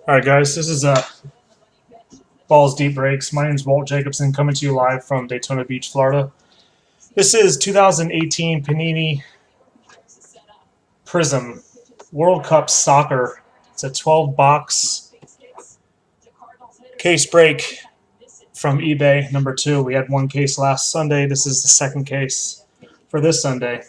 All right, guys, this is Balls Deep Breaks. My name is Walt Jacobson, coming to you live from Daytona Beach, Florida. This is 2018 Panini Prizm World Cup Soccer. It's a 12-box case break from eBay, number 2. We had one case last Sunday. This is the second case for this Sunday.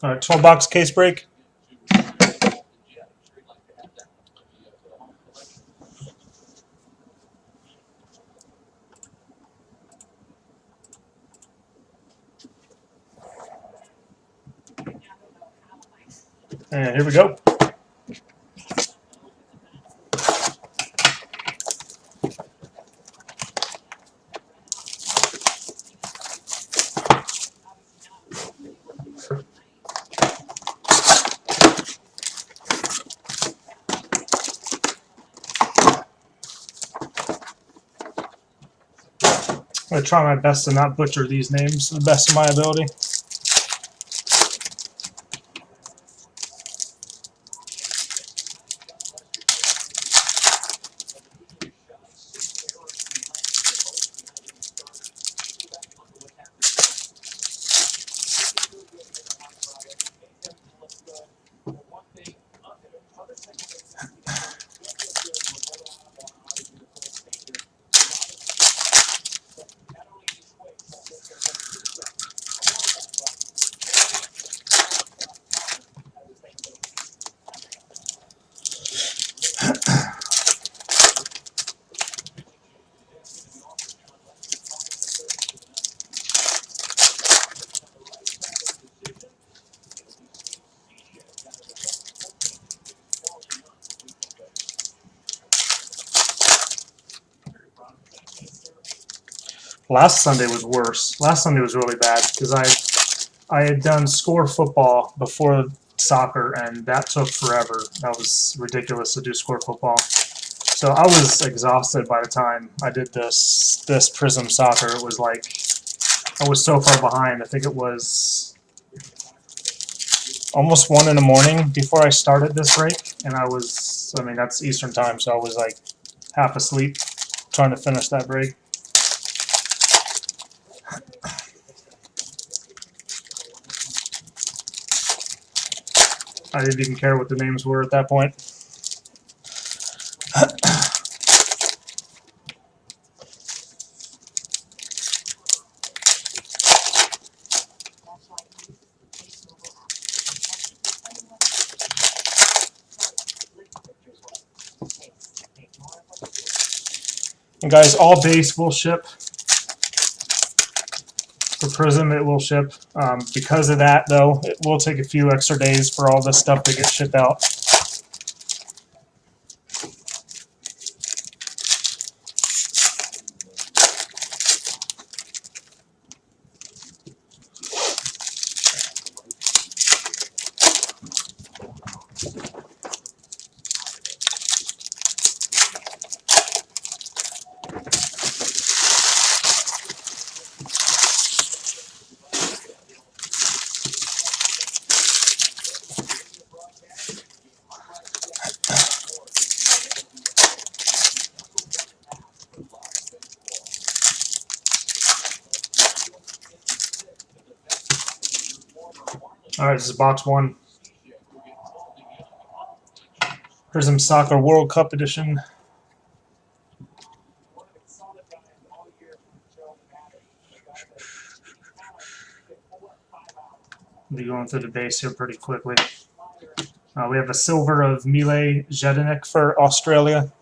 All right, 12-box case break. And here we go. I'm going to try my best to not butcher these names to the best of my ability. Last Sunday was worse. Last Sunday was really bad because I had done score football before soccer, and that took forever. That was ridiculous to do score football. So I was exhausted by the time I did this Prizm soccer. It was like I was so far behind. I think it was almost 1 in the morning before I started this break, and I mean, that's Eastern time, so I was like half asleep trying to finish that break. I didn't even care what the names were at that point. And guys, all base will ship. For Prizm, it will ship. Because of that, though, it will take a few extra days for all this stuff to get shipped out. All right, this is box 1. Prizm Soccer World Cup edition. I'll be going through the base here pretty quickly. We have a silver of Mile Jedinek for Australia.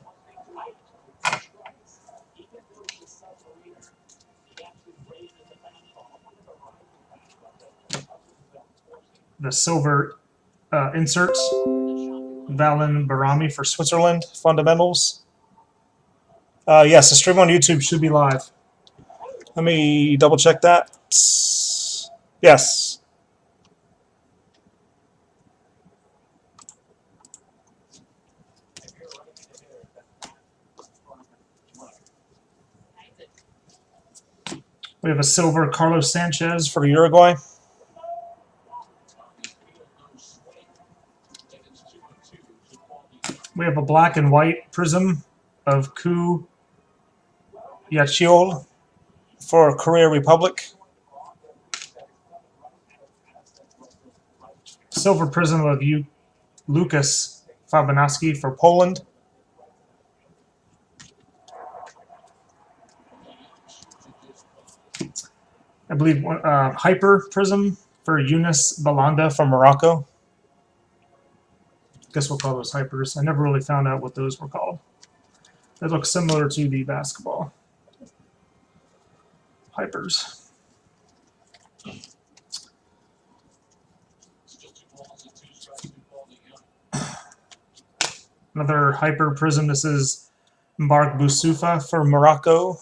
The silver inserts, Valen Barami for Switzerland, fundamentals. Yes, the stream on YouTube should be live. Let me double check that. Yes. We have a silver Carlos Sanchez for Uruguay. We have a black and white Prizm of Ku Yachiol for Korea Republic. Silver Prizm of Lucas Fabianski for Poland. I believe Hyper Prizm for Yunus Balanda from Morocco. Guess we'll call those Hypers. I never really found out what those were called. They look similar to the basketball Hypers. Another Hyper Prizm. This is Mbark Boussoufa for Morocco.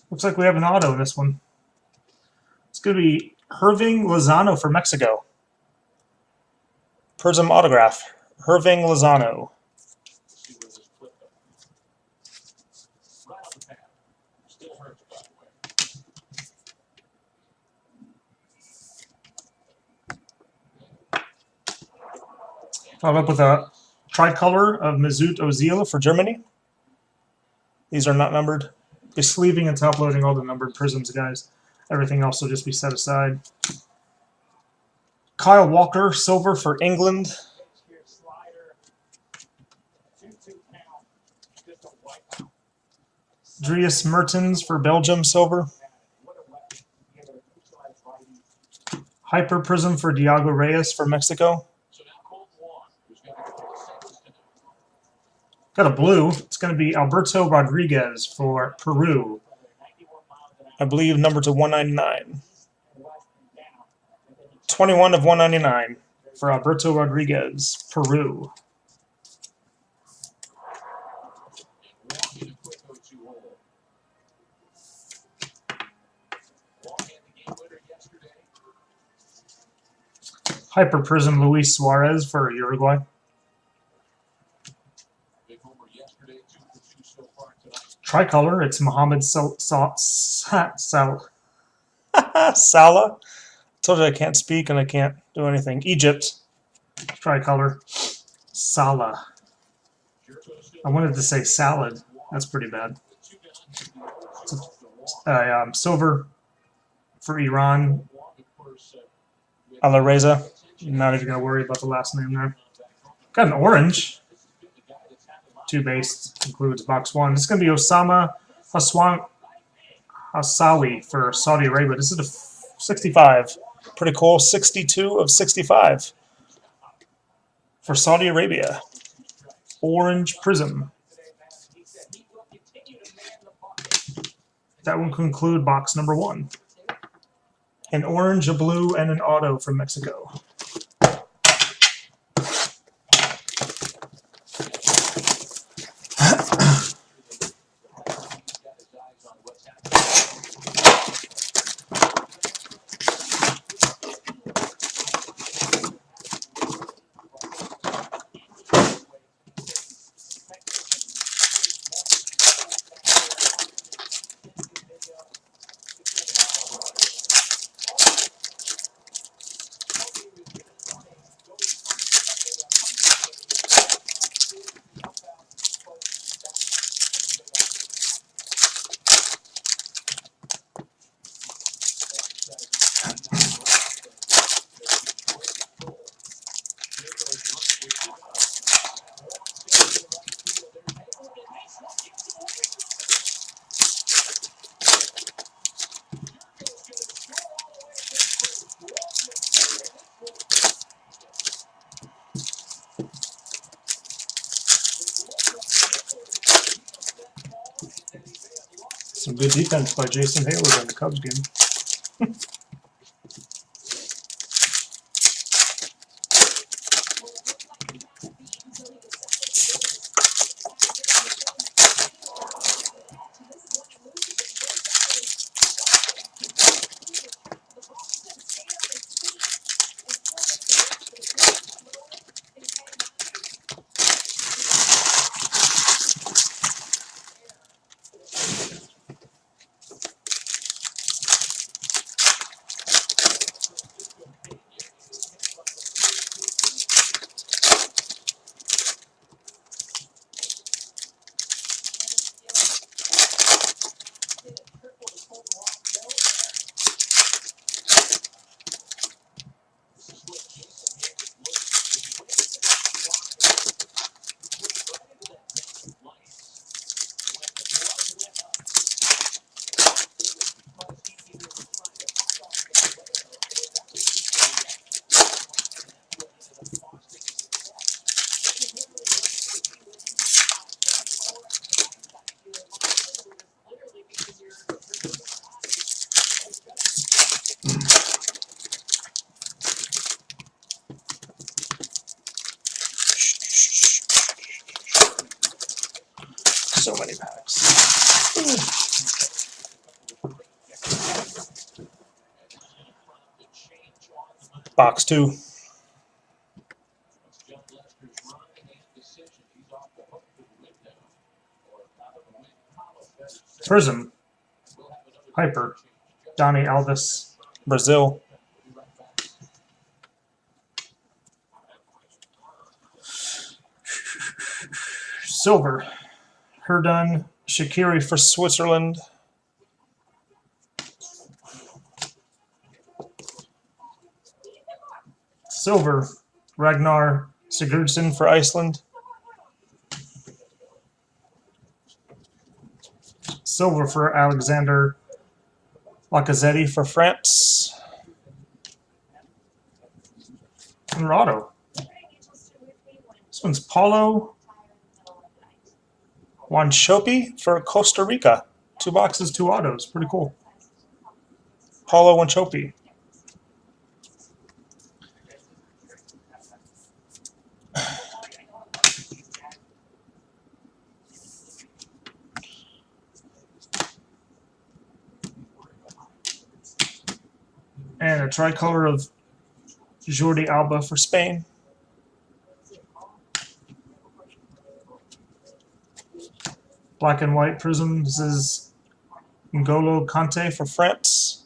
Looks like we have an auto in this one. It's going to be Herving Lozano for Mexico. Prizm autograph. Herving Lozano. Followed up with a tricolor of Mesut Ozil for Germany. These are not numbered. Just sleeving and top loading all the numbered Prizms, guys. Everything else will just be set aside. Kyle Walker, silver for England. Dries Mertens for Belgium, silver. Hyper Prizm for Diego Reyes for Mexico. Got a blue. It's going to be Alberto Rodriguez for Peru. I believe number to 199. 21 of 199 for Alberto Rodriguez, Peru. Hyper Prizm Luis Suarez for Uruguay. Tricolor, it's Mohamed Salah. Told you I can't speak and I can't do anything. Egypt. Tricolor. Salah. I wanted to say salad. That's pretty bad. Silver for Iran. Alareza. Not even going to worry about the last name there. Got an orange. 2 base includes box 1. This is going to be Osama Hassawi for Saudi Arabia. This is a 65. Pretty cool. 62 of 65 for Saudi Arabia. Orange Prizm. That will conclude box number 1. An orange, a blue, and an auto from Mexico. Some good defense by Jason Hayward in the Cubs game. So many packs. Box 2. Prizm. Hyper. Donnie Alves. Brazil. Silver. Herdan Shaqiri for Switzerland. Silver. Ragnar Sigurdsson for Iceland. Silver for Alexander Lacazette for France. And auto. This one's Paulo Wanchope for Costa Rica. 2 boxes, 2 autos. Pretty cool. Paulo Wanchope. And a tricolor of Jordi Alba for Spain. Black and white Prizm. This is N'Golo Kanté for France.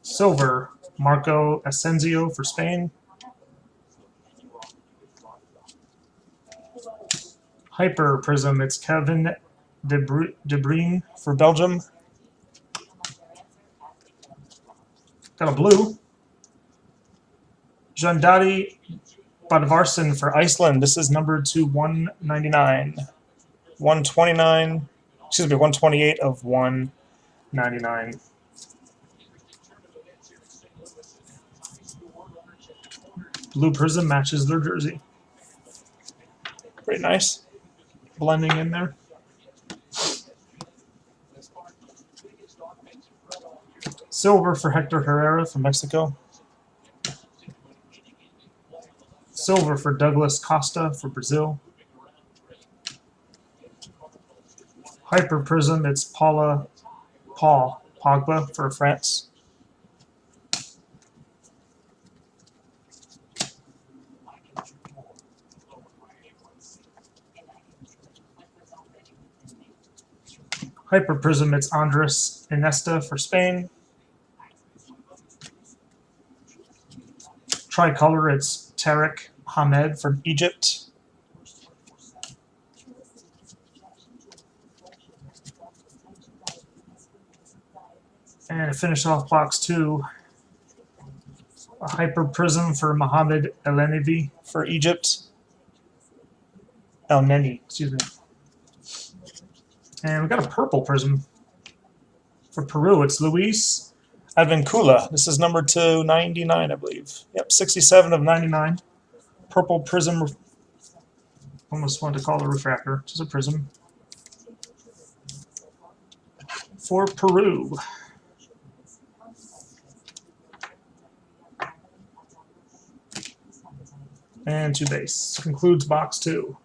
Silver, Marco Asensio for Spain. Hyper Prizm, it's Kevin De Bruyne for Belgium. Got a blue. Jandari Badvarsen for Iceland. This is numbered to 199. 129, excuse me, 128 of 199. Blue Prizm matches their jersey. Very nice. Blending in there. Silver for Hector Herrera from Mexico. Silver for Douglas Costa for Brazil. Hyper Prizm, it's Paul Pogba for France. Hyper Prizm, it's Andres Iniesta for Spain. Tricolor, it's Tarek Hamed from Egypt. And to finish off box 2, a Hyper Prizm for Mohamed El-Neni for Egypt. El-Neni, excuse me. And we got a purple Prizm for Peru. It's Luis Advincula. This is number 299, I believe. Yep, 67 of 99. Purple Prizm Almost wanted to call it a refractor, just a prism. For Peru. And 2 base. Concludes box 2.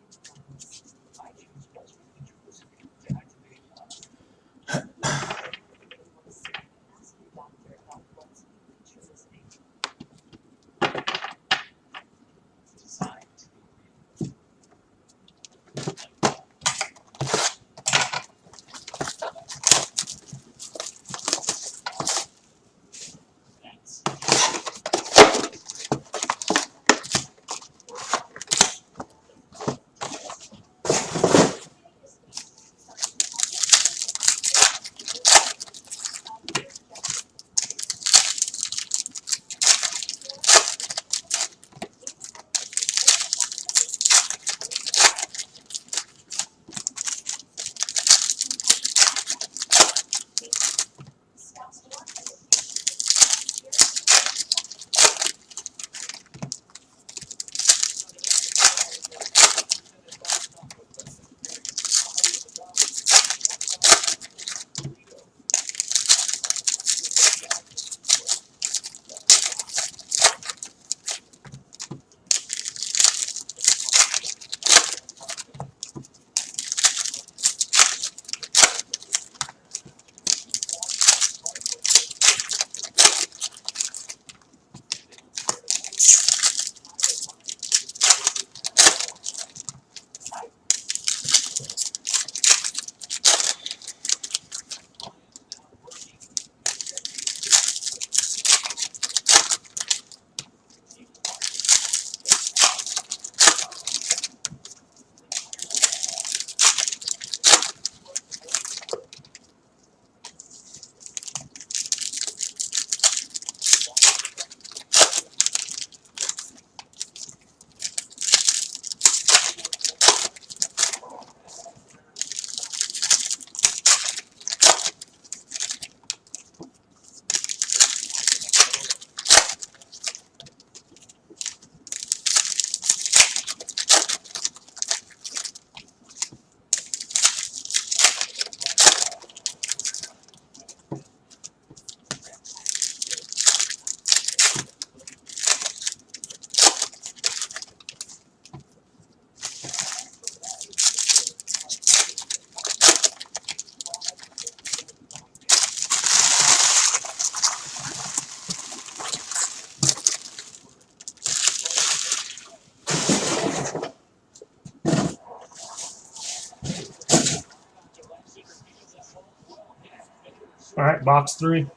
All right, box 3.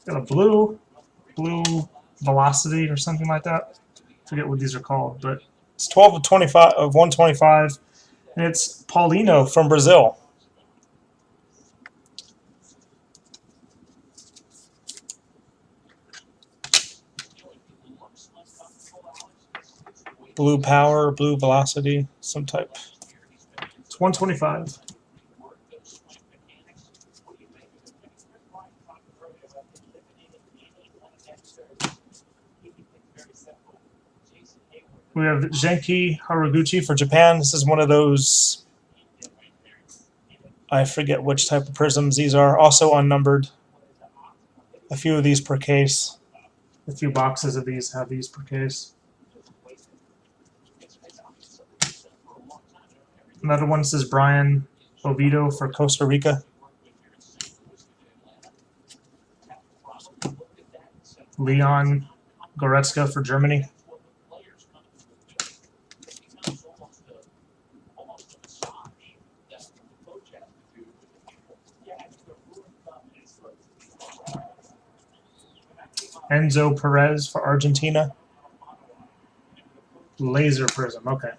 Got a blue velocity or something like that. Forget what these are called, but it's 12 of 25 of 125, and it's Paulino from Brazil. Blue power, blue velocity, some type. It's 125. We have Genki Haraguchi for Japan. This is one of those, I forget which type of prisms these are, also unnumbered. A few of these per case. A few boxes of these have these per case. Another one says Brian Oviedo for Costa Rica. Leon Goretzka for Germany. Enzo Perez for Argentina. Laser prism, okay.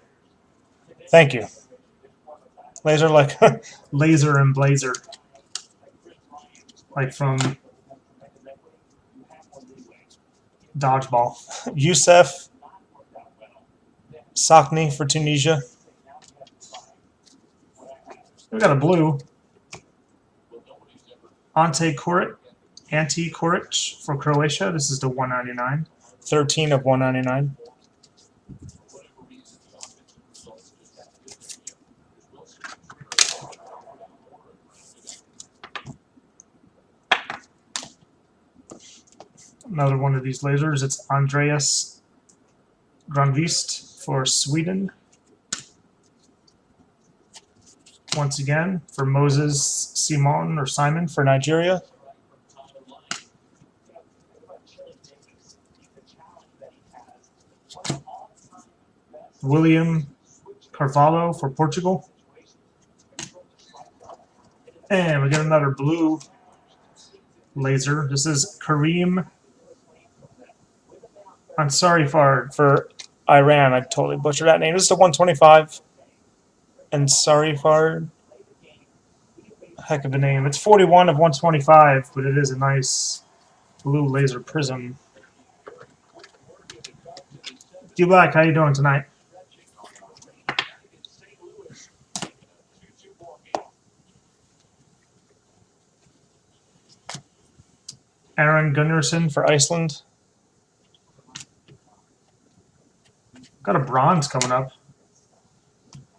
Thank you. Laser like laser and blazer. Like from Dodgeball. Youssef Sakni for Tunisia. We got a blue. Ante Korit Ante Koric for Croatia. This is the 199. 13 of 199. Another one of these lasers. It's Andreas Granvist for Sweden. Once again, for Moses Simon for Nigeria. William Carvalho for Portugal. And we got another blue laser. This is Kareem. I'm sorry for Iran. I totally butchered that name. This is the 125. And sorry for heck of a name. It's 41 of 125, but it is a nice blue laser prism. D-Black, how you doing tonight? Aaron Gunnarsson for Iceland. Got a bronze coming up.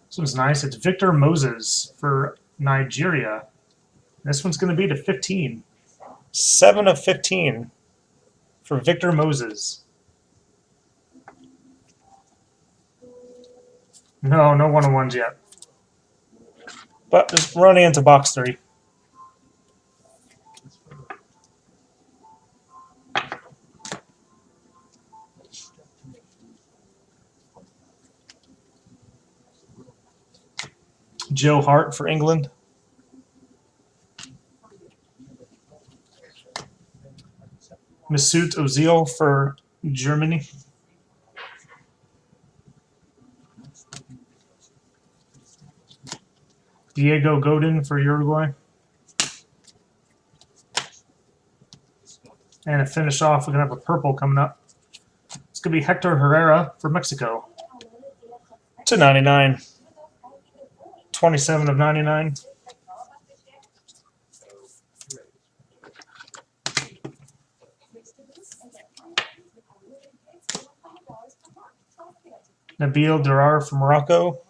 This one's nice. It's Victor Moses for Nigeria. This one's going to be to 15. 7 of 15 for Victor Moses. No, no one-on-ones yet. But just running into box 3. Joe Hart for England. Mesut Ozil for Germany. Diego Godin for Uruguay. And to finish off, we're going to have a purple coming up. It's going to be Hector Herrera for Mexico. To 99. 27 of 99. Nabil Durar from Morocco.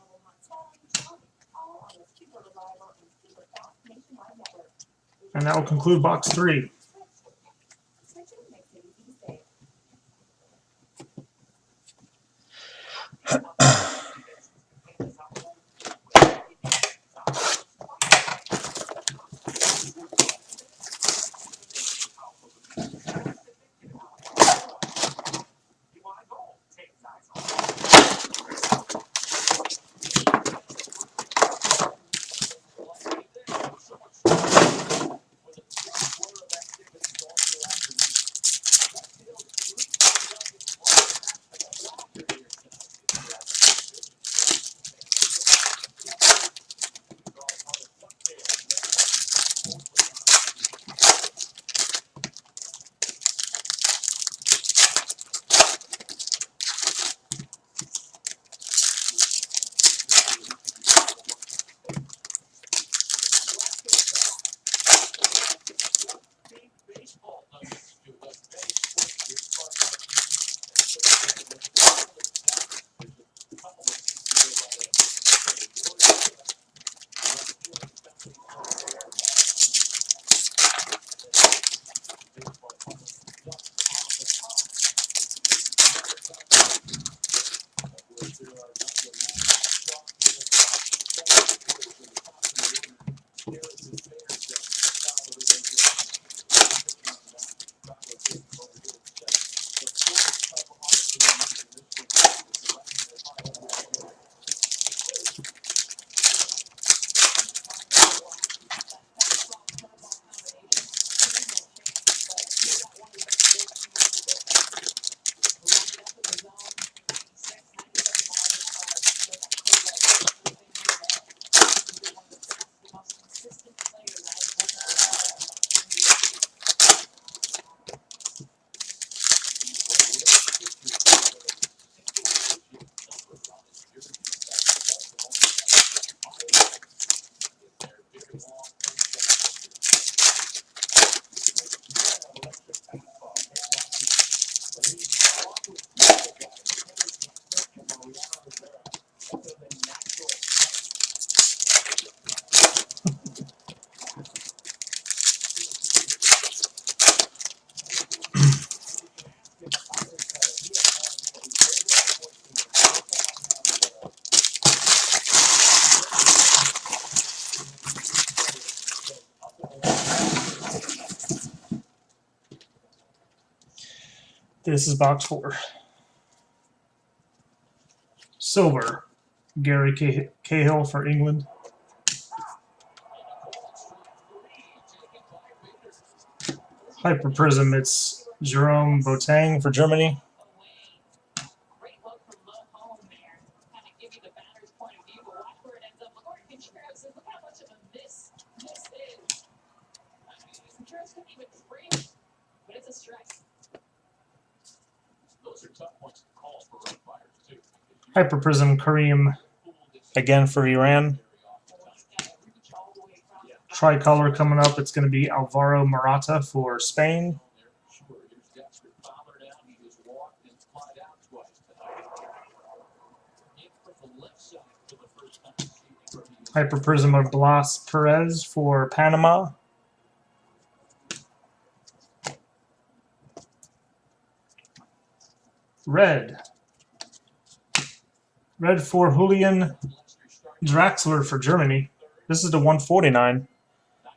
And that will conclude box 3. This is box 4. Silver, Gary Cahill for England. Hyper Prizm, it's Jerome Boateng for Germany. Hyper Prizm Kareem again for Iran. Tricolor coming up, it's going to be Alvaro Morata for Spain. Hyper Prizm of Blas Perez for Panama. Red for Julian Draxler for Germany. This is the 149.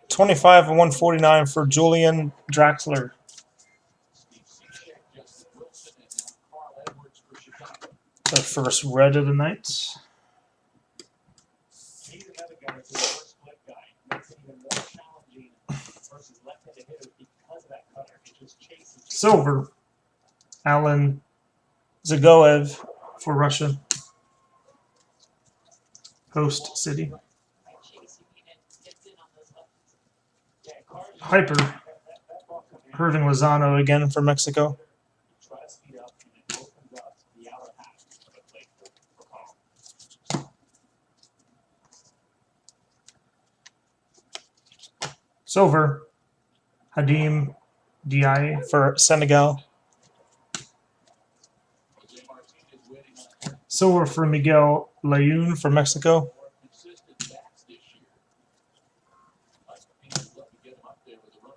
25 and 149 for Julian Draxler. The first red of the night. Silver, Alan Zagoev for Russia. Host city. Hyper, Irving Lozano again for Mexico. Silver, Hadim Diaye for Senegal. Silver for Miguel Layun for Mexico.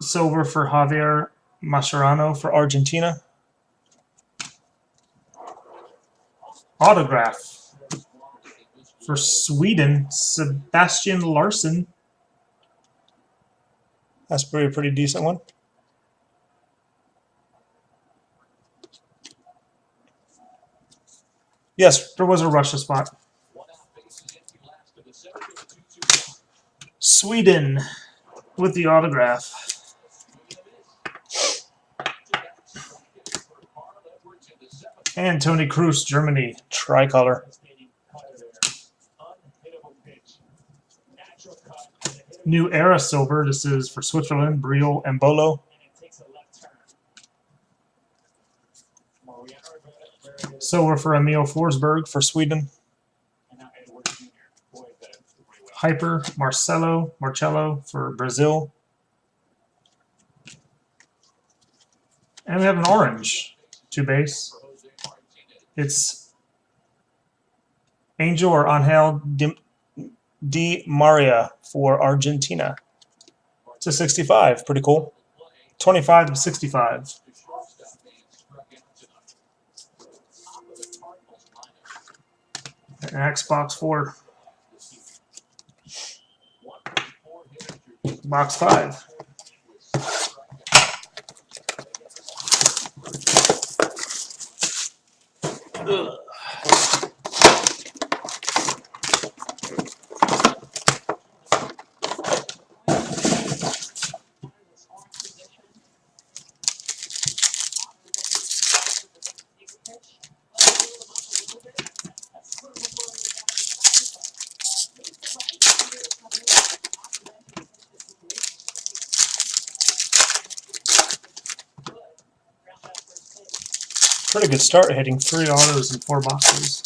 Silver for Javier Mascherano for Argentina. Autograph for Sweden, Sebastian Larsson. That's a pretty decent one. Yes, there was a Russia spot. Sweden with the autograph. And Tony Kroos, Germany, tricolor. New Era silver. This is for Switzerland, Briel and Bolo. Silver for Emil Forsberg for Sweden. Hyper Marcello for Brazil. And we have an orange, 2 base. It's Angel or Angel Di Maria for Argentina. It's a 65, pretty cool. 25 of 65. Next box 4. Box 5. Ugh. Pretty good start, hitting 3 autos in 4 boxes.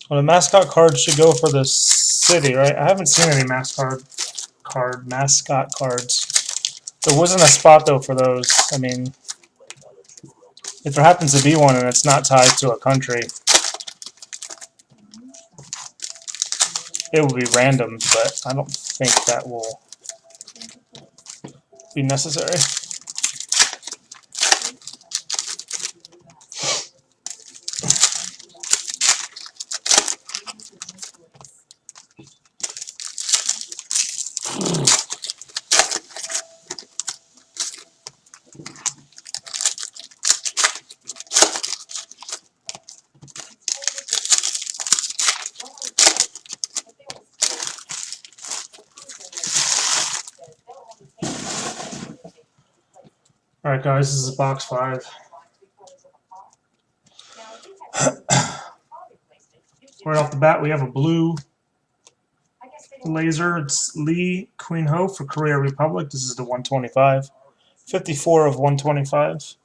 Well, the mascot card should go for the city, right? I haven't seen any mascot cards. There wasn't a spot though for those. I mean, if there happens to be one and it's not tied to a country, it will be random, but I don't think that will be necessary. Alright guys, this is box 5. Right off the bat, we have a blue laser. It's Lee Queen Ho for Korea Republic. This is the 125. 54 of 125.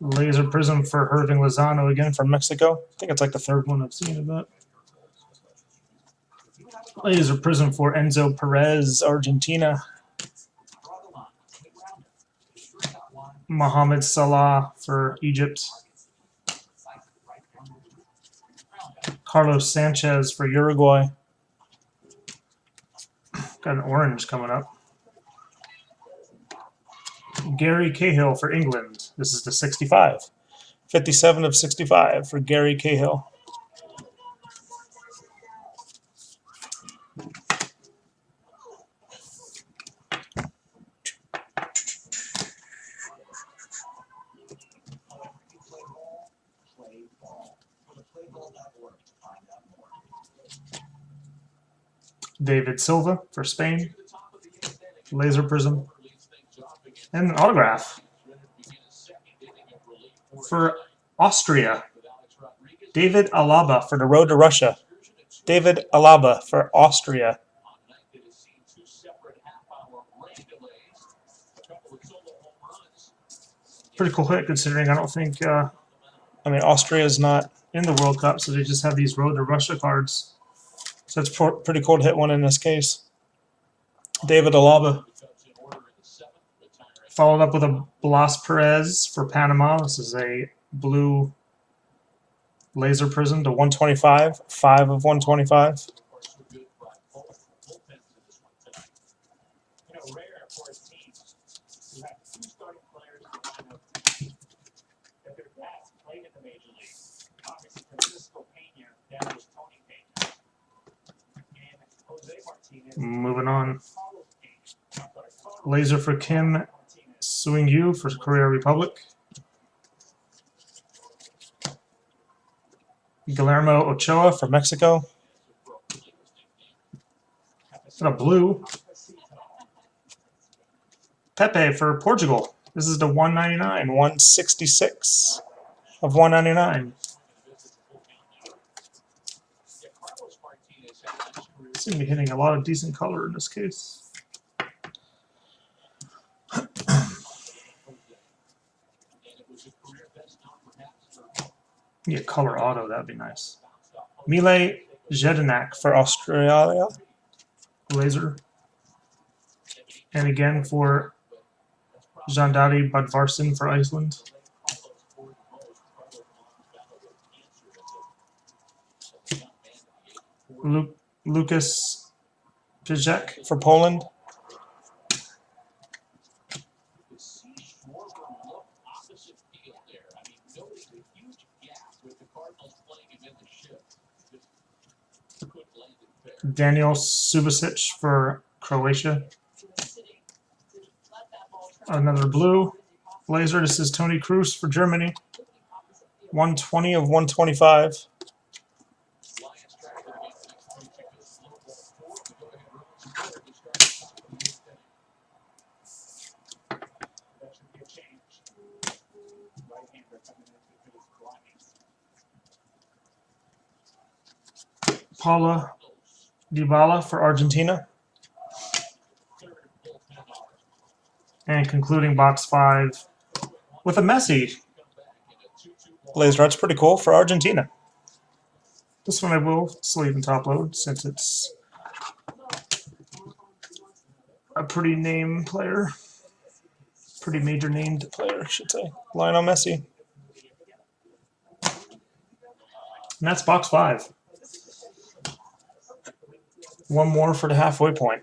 Laser Prism for Irving Lozano again from Mexico. I think it's like the third one I've seen of that. Laser Prism for Enzo Perez, Argentina. Mohamed Salah for Egypt. Carlos Sanchez for Uruguay. Got an orange coming up. Gary Cahill for England. This is the 65. 57 of 65 for Gary Cahill. David Silva for Spain. Laser Prism. And an autograph for Austria. David Alaba for the road to Russia. David Alaba for Austria. Pretty cool hit considering I don't think, Austria is not in the World Cup, so they just have these road to Russia cards. So it's pretty cool to hit one in this case. David Alaba. Followed up with a Blas Perez for Panama. This is a blue laser prism to 125, 5 of 125. Moving on. Laser for Kim Suing-Yu for Korea Republic. Guillermo Ochoa for Mexico. And a blue. Pepe for Portugal. This is the 199, 166 of 199. Seem to be hitting a lot of decent color in this case. Yeah, color auto, that'd be nice. Mile Jedinak for Australia. Laser. And again for Jandari Badvarsin for Iceland. Lucas Pijek for Poland. Daniel Subasic for Croatia. Another blue laser. This is Tony Kroos for Germany. 120 of 125. Paula Dybala for Argentina. And concluding box 5 with a Messi laser. That's pretty cool for Argentina. This one I will sleeve and top load since it's a pretty name player. Pretty major named player, I should say. Lionel Messi. And that's box 5. One more for the halfway point.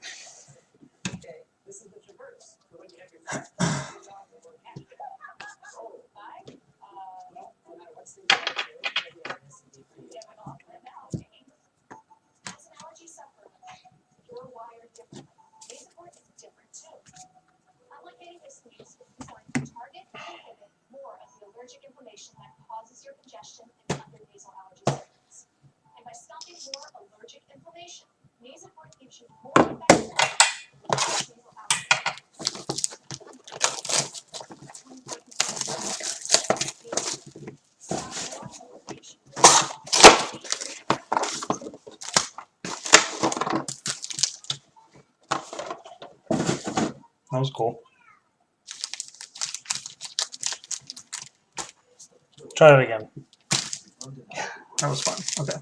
That was cool. Try that again. That was fun. Okay.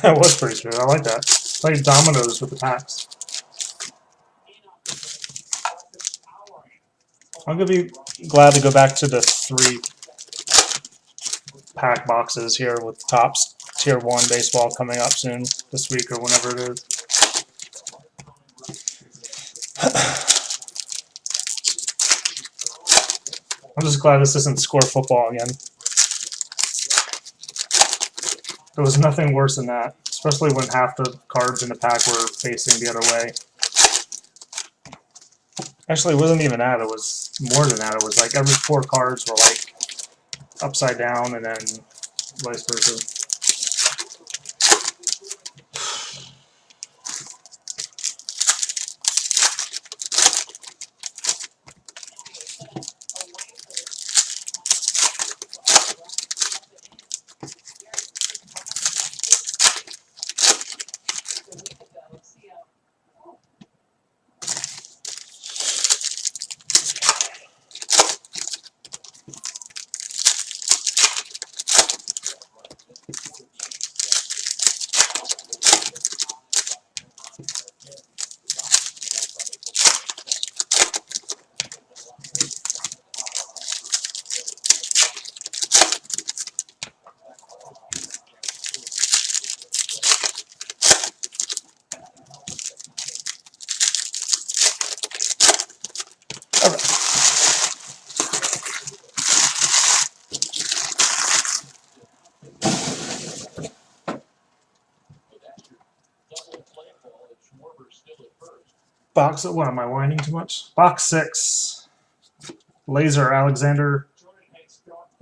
That was pretty smooth. I like that. It's like dominoes with the packs. I'm going to be glad to go back to the 3 pack boxes here with Topps Tier 1 baseball coming up soon this week or whenever it is. I'm just glad this isn't score football again. There was nothing worse than that, especially when half the cards in the pack were facing the other way. Actually, it wasn't even that. It was more than that. It was like every 4 cards were like upside down and then vice versa. Box, what am I whining too much? Box 6. Laser Alexander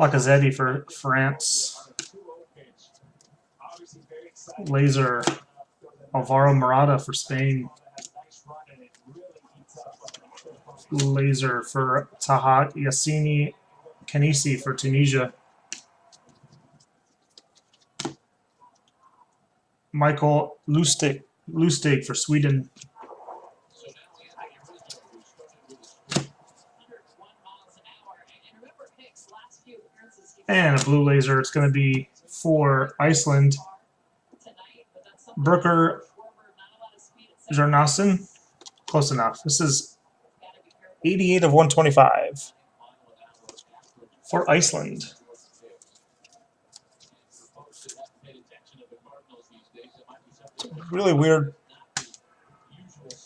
Lacazette for France. Laser Alvaro Morata for Spain. Laser for Tahat Yassini Khenisi for Tunisia. Michael Lustig for Sweden. And a blue laser. It's going to be for Iceland. Brooker Jarnason. Close enough. This is 88 of 125 for Iceland. Really weird. I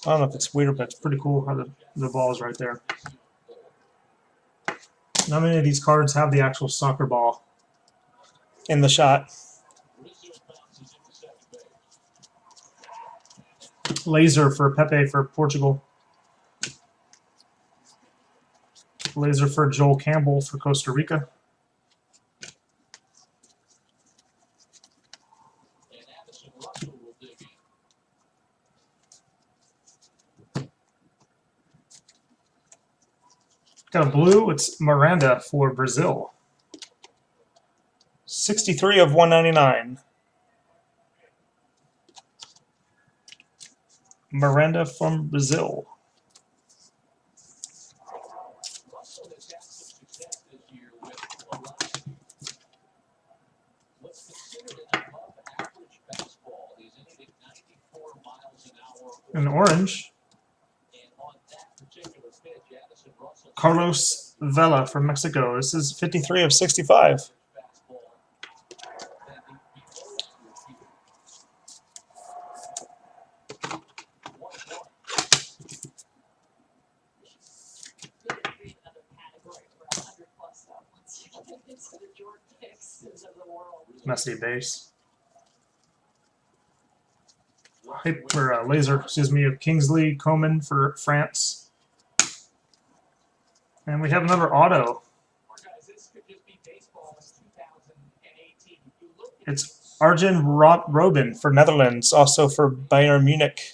don't know if it's weird, but it's pretty cool how the ball is right there. Not many of these cards have the actual soccer ball in the shot. Laser for Pepe for Portugal. Laser for Joel Campbell for Costa Rica. Got a blue, it's Miranda for Brazil. 63 of 199. Miranda from Brazil. An orange. Carlos Vela from Mexico. This is 53 of 65. Messy base. Laser, excuse me, of Kingsley Coman for France. And we have another auto. It's Arjen Robben for Netherlands, also for Bayern Munich.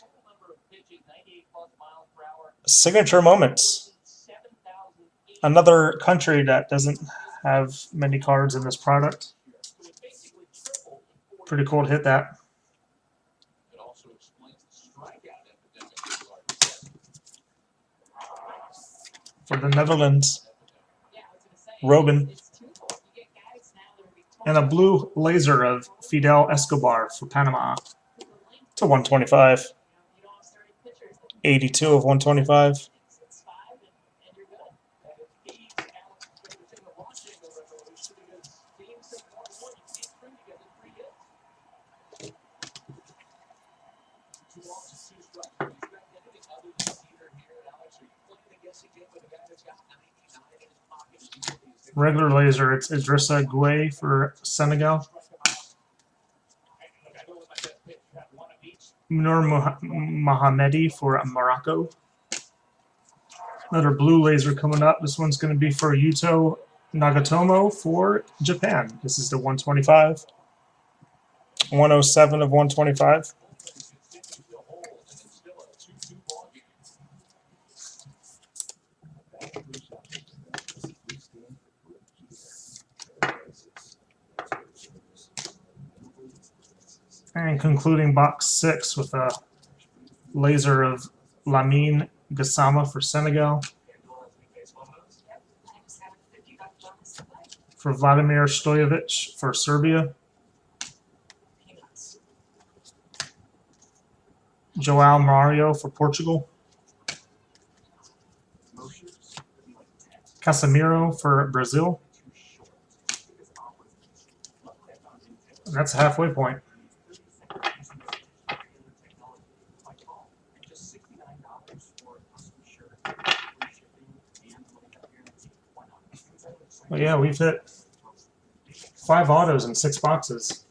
Signature moments. Another country that doesn't have many cards in this product. Pretty cool to hit that. For the Netherlands, Robben. And a blue laser of Fidel Escobar for Panama. To 125. 82 of 125. Regular laser, it's Idrissa Gueye for Senegal. Nur Mohammedi for Morocco. Another blue laser coming up. This one's going to be for Yuto Nagatomo for Japan. This is the 125. 107 of 125. And concluding box 6 with a laser of Lamine Gassama for Senegal. For Vladimir Stojovic for Serbia. Joao Mario for Portugal. Casemiro for Brazil. And that's a halfway point. Well, yeah, we've hit 5 autos in 6 boxes.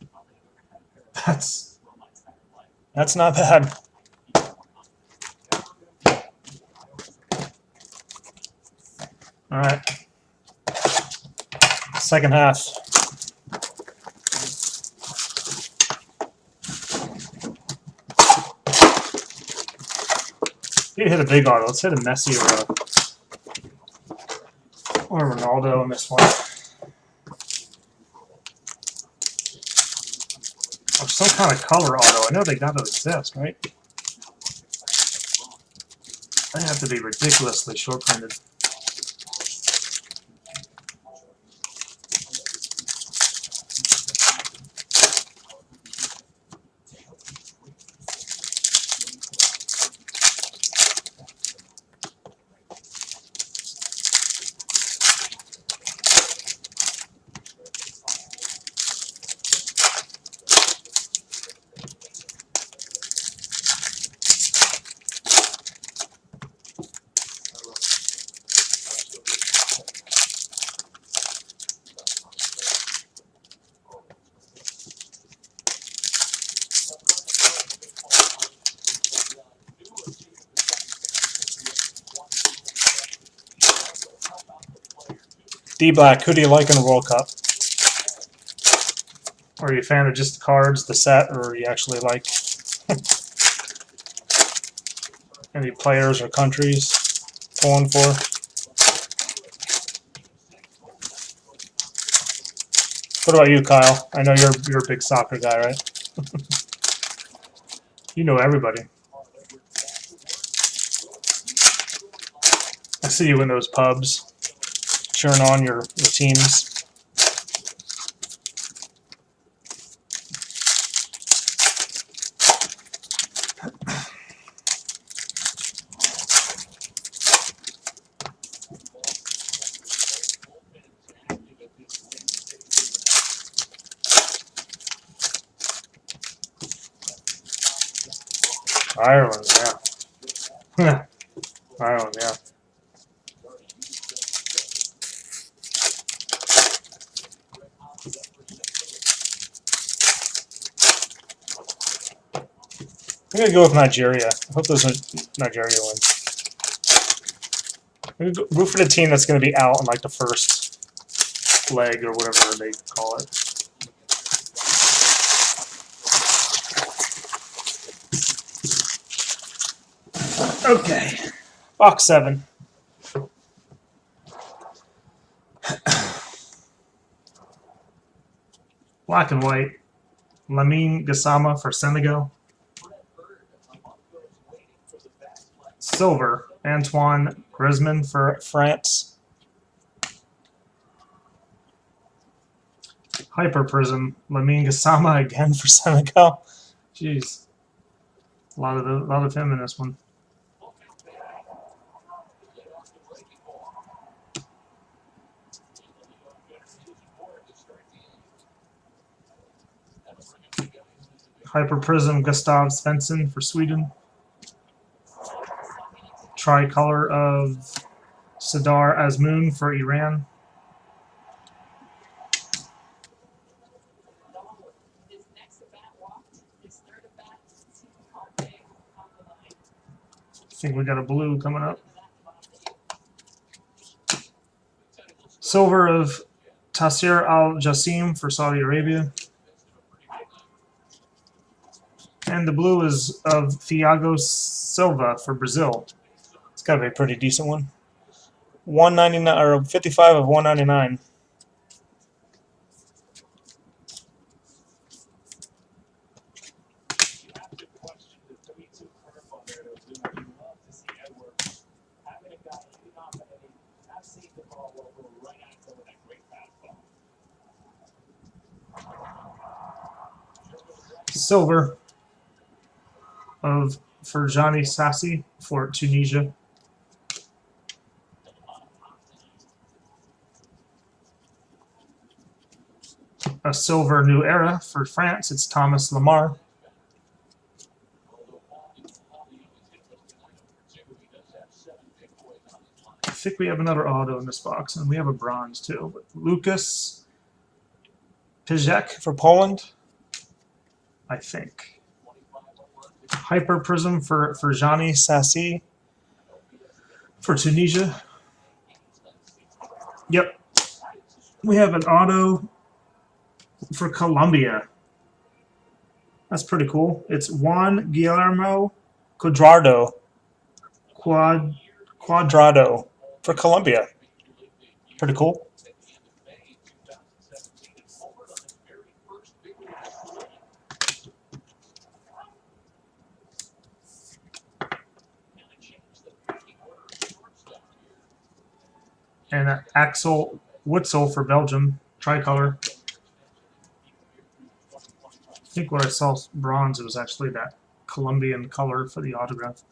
That's not bad. All right. Second half. You hit a big auto. Let's hit a Messi or Ronaldo in this one. Or some kind of color auto. I know they got to exist, right? They have to be ridiculously short printed. D-Black, who do you like in the World Cup? Are you a fan of just the cards, the set, or you actually like any players or countries pulling for? What about you, Kyle? I know you're a big soccer guy, right? You know everybody. I see you in those pubs, cheering on your teams. Ireland, yeah. Ireland, yeah. I'm going to go with Nigeria. I hope those Nigeria wins. I'm going to root for the team that's going to be out in like the first leg or whatever they call it. Okay. Box 7. Black and white. Lamine Gassama for Senegal. Silver. Antoine Griezmann for France. Hyper Prizm. Lamine Gassama again for Senegal. Jeez. A lot of him in this one. Hyper Prizm Gustav Svensson for Sweden. Tricolor of Sadar Azmoun for Iran. I think we got a blue coming up. Silver of Tassir Al Jassim for Saudi Arabia. And the blue is of Thiago Silva for Brazil. It's got to be a pretty decent one. 199 or 55 of 199. Silver of Ferjani Sassi for Tunisia. A silver New Era for France. It's Thomas Lemar. I think we have another auto in this box, and we have a bronze too. But Lucas Pizek for Poland, I think. Hyper Prizm for Ferjani Sassi for Tunisia. Yep. We have an auto for Colombia. That's pretty cool. It's Juan Guillermo Cuadrado. Cuadrado for Colombia. Pretty cool. And Axel Witsel for Belgium, tricolor. I think what I saw bronze, it was actually that Colombian color for the autograph.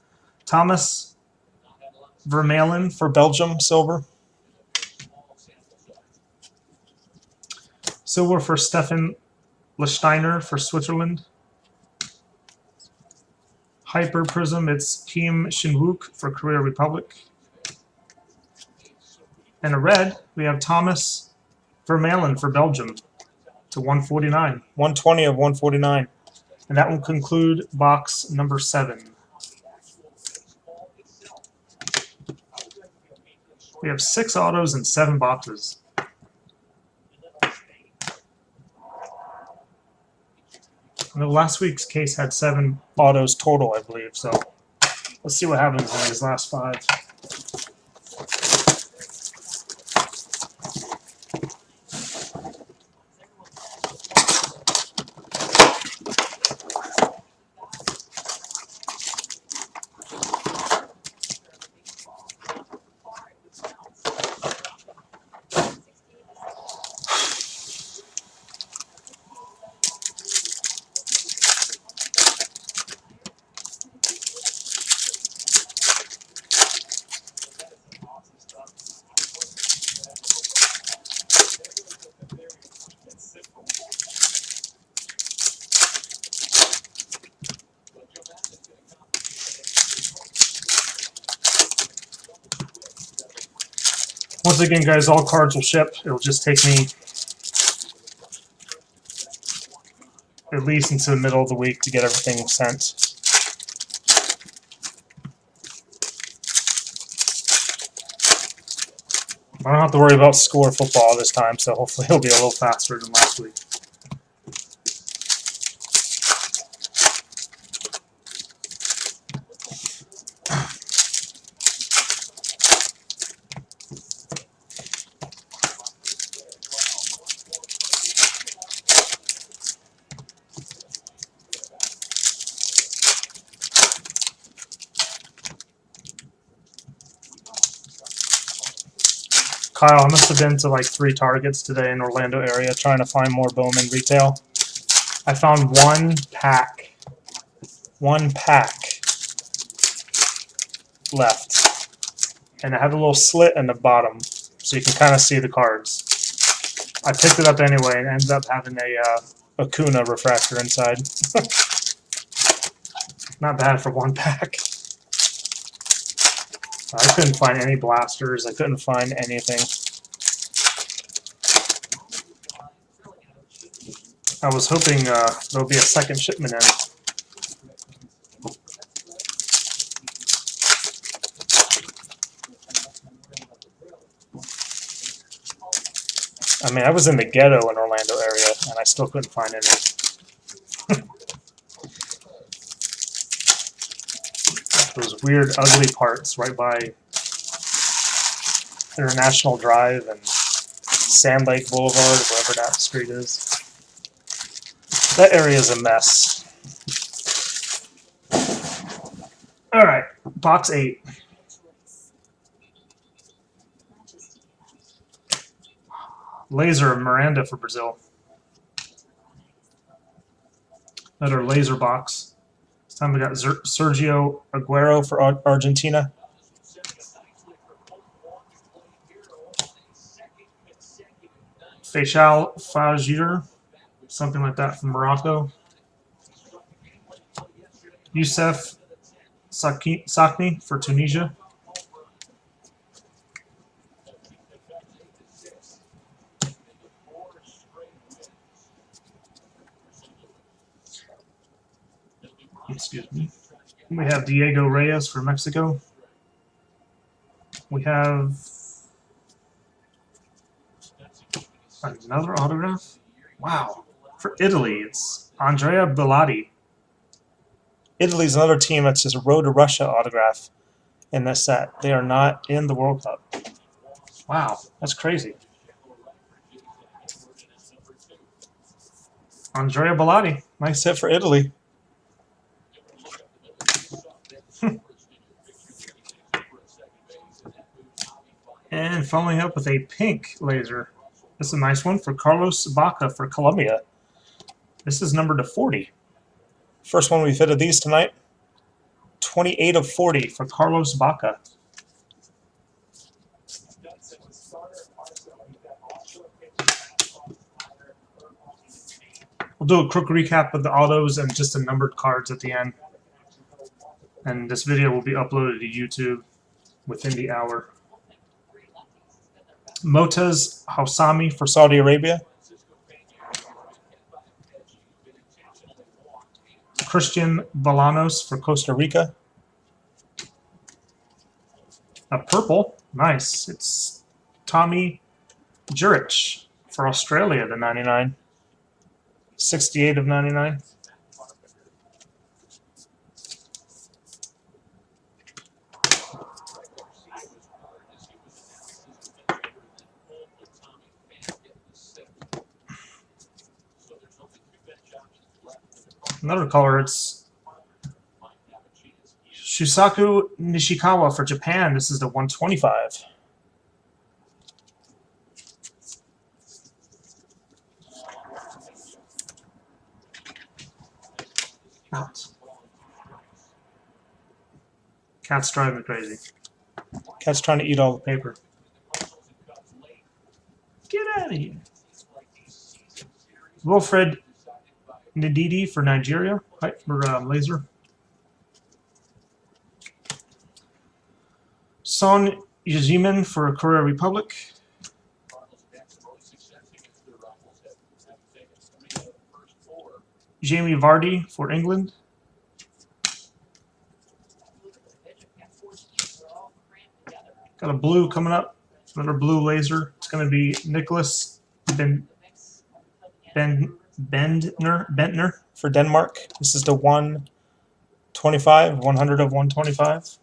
Thomas Vermaelen for Belgium, silver. Silver for Stefan Lesteiner for Switzerland. Hyper Prizm, it's Kim Shin-wook for Korea Republic. And a red, we have Thomas Vermaelen for Belgium to 149. 120 of 149. And that will conclude box number 7. We have 6 autos and 7 boxes. The last week's case had 7 autos total, I believe. So let's see what happens in these last 5. Once again, guys, all cards will ship. It'll just take me at least into the middle of the week to get everything sent. I don't have to worry about score football this time, so hopefully it'll be a little faster than last week. Kyle, I must have been to like 3 Targets today in Orlando area trying to find more Bowman retail. I found one pack left, and it had a little slit in the bottom, so you can kind of see the cards. I picked it up anyway and ended up having a Acuna refractor inside. Not bad for one pack. I couldn't find any blasters. I couldn't find anything. I was hoping there'll be a second shipment in. I mean, I was in the ghetto in Orlando area, and I still couldn't find any. Those weird, ugly parts right by International Drive and Sand Lake Boulevard, wherever that street is. That area is a mess. All right, box 8. Laser Miranda for Brazil. Another laser box. This time we got Sergio Aguero for Argentina. Faisal Fajr, something like that, from Morocco. Youssef Sakni for Tunisia. Excuse me. We have Diego Reyes for Mexico. We have another autograph. Wow. For Italy, it's Andrea Bellotti. Italy's another team that's just Road to Russia autograph in this set. They are not in the World Cup. Wow, that's crazy. Andrea Bellotti. Nice hit for Italy. And following up with a pink laser. This is a nice one for Carlos Baca for Colombia. This is numbered to 40. First one we've hit of these tonight. 28 of 40 for Carlos Baca. We'll do a quick recap of the autos and just the numbered cards at the end. And this video will be uploaded to YouTube within the hour. Motaz Hausami for Saudi Arabia. Christian Bolanos for Costa Rica. A purple. Nice. It's Tommy Jurich for Australia, the 99. 68 of 99. Another color, it's Shusaku Nishikawa for Japan. This is the 125. Out. Cat's driving me crazy. Cat's trying to eat all the paper. Get out of here. Wilfred Ndidi for Nigeria. For laser. Son Yajiman for Korea Republic. Jamie Vardy for England. Got a blue coming up. Another blue laser. It's going to be Nicholas Bentner for Denmark. This is the 125, 100 of 125.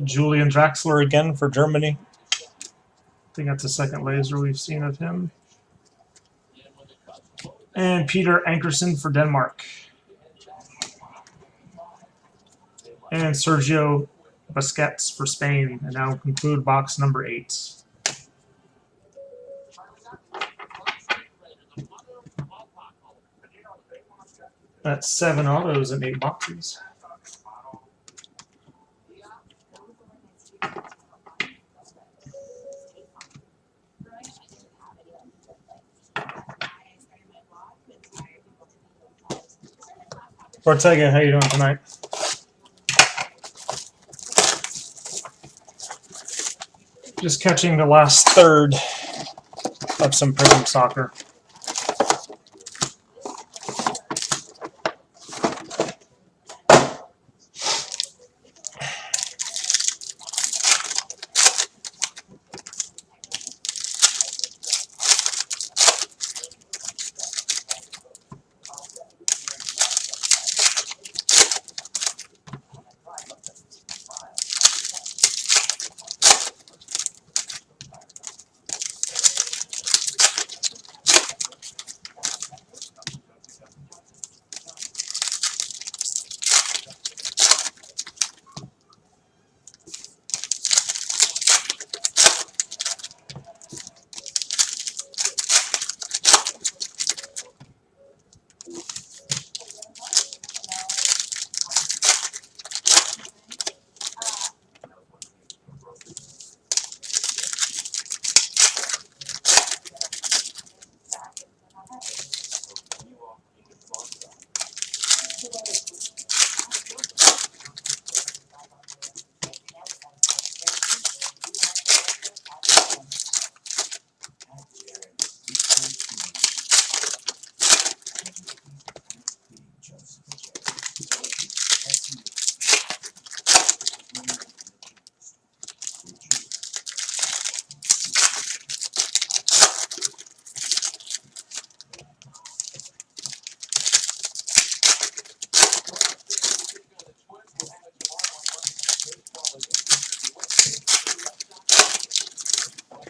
Julian Draxler again for Germany. I think that's the second laser we've seen of him. And Peter Ankerson for Denmark. And Sergio Busquets for Spain. And now conclude box number 8. That's 7 autos and 8 boxes. Ortega, how you doing tonight? Just catching the last third of some Prizm soccer.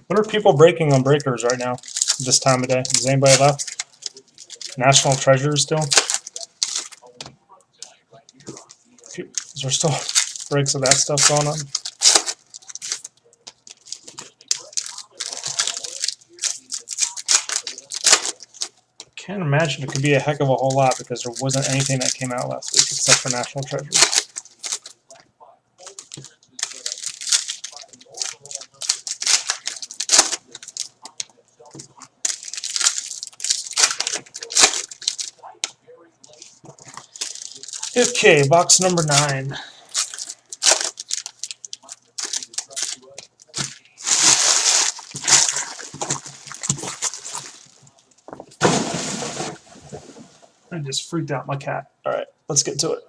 What are people breaking on breakers right now, this time of day? Is anybody left? National Treasures still? Is there still breaks of that stuff going on? Can't imagine it could be a heck of a whole lot because there wasn't anything that came out last week except for National Treasures. Okay, box number 9. I just freaked out my cat. All right, let's get to it.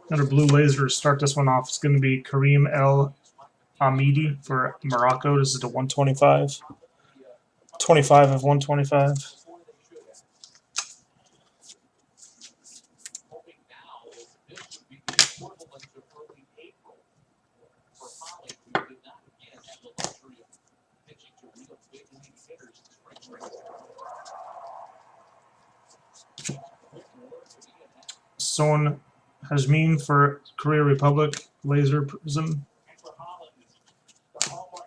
Another blue laser to start this one off. It's going to be Kareem El Amidi for Morocco. This is the 125. 25 of 125. Son Hajmin for Korea Republic, laser prism.